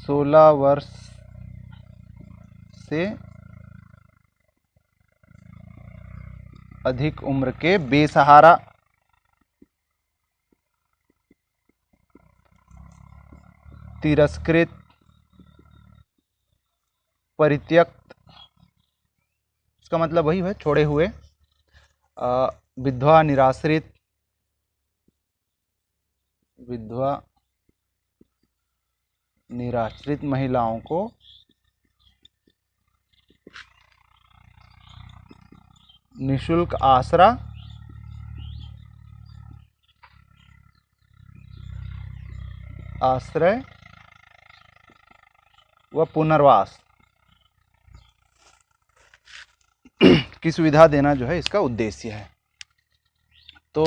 16 वर्ष से अधिक उम्र के बेसहारा, तिरस्कृत, परित्यक्त इसका मतलब वही है, छोड़े हुए विधवा निराश्रित महिलाओं को निशुल्क आश्रय व पुनर्वास की सुविधा देना जो है इसका उद्देश्य है। तो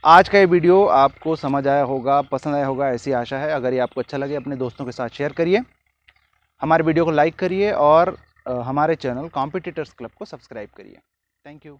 आज का ये वीडियो आपको समझ आया होगा, पसंद आया होगा, ऐसी आशा है। अगर ये आपको अच्छा लगे अपने दोस्तों के साथ शेयर करिए, हमारे वीडियो को लाइक करिए और हमारे चैनल कॉम्पिटिटर्स क्लब को सब्सक्राइब करिए। Thank you.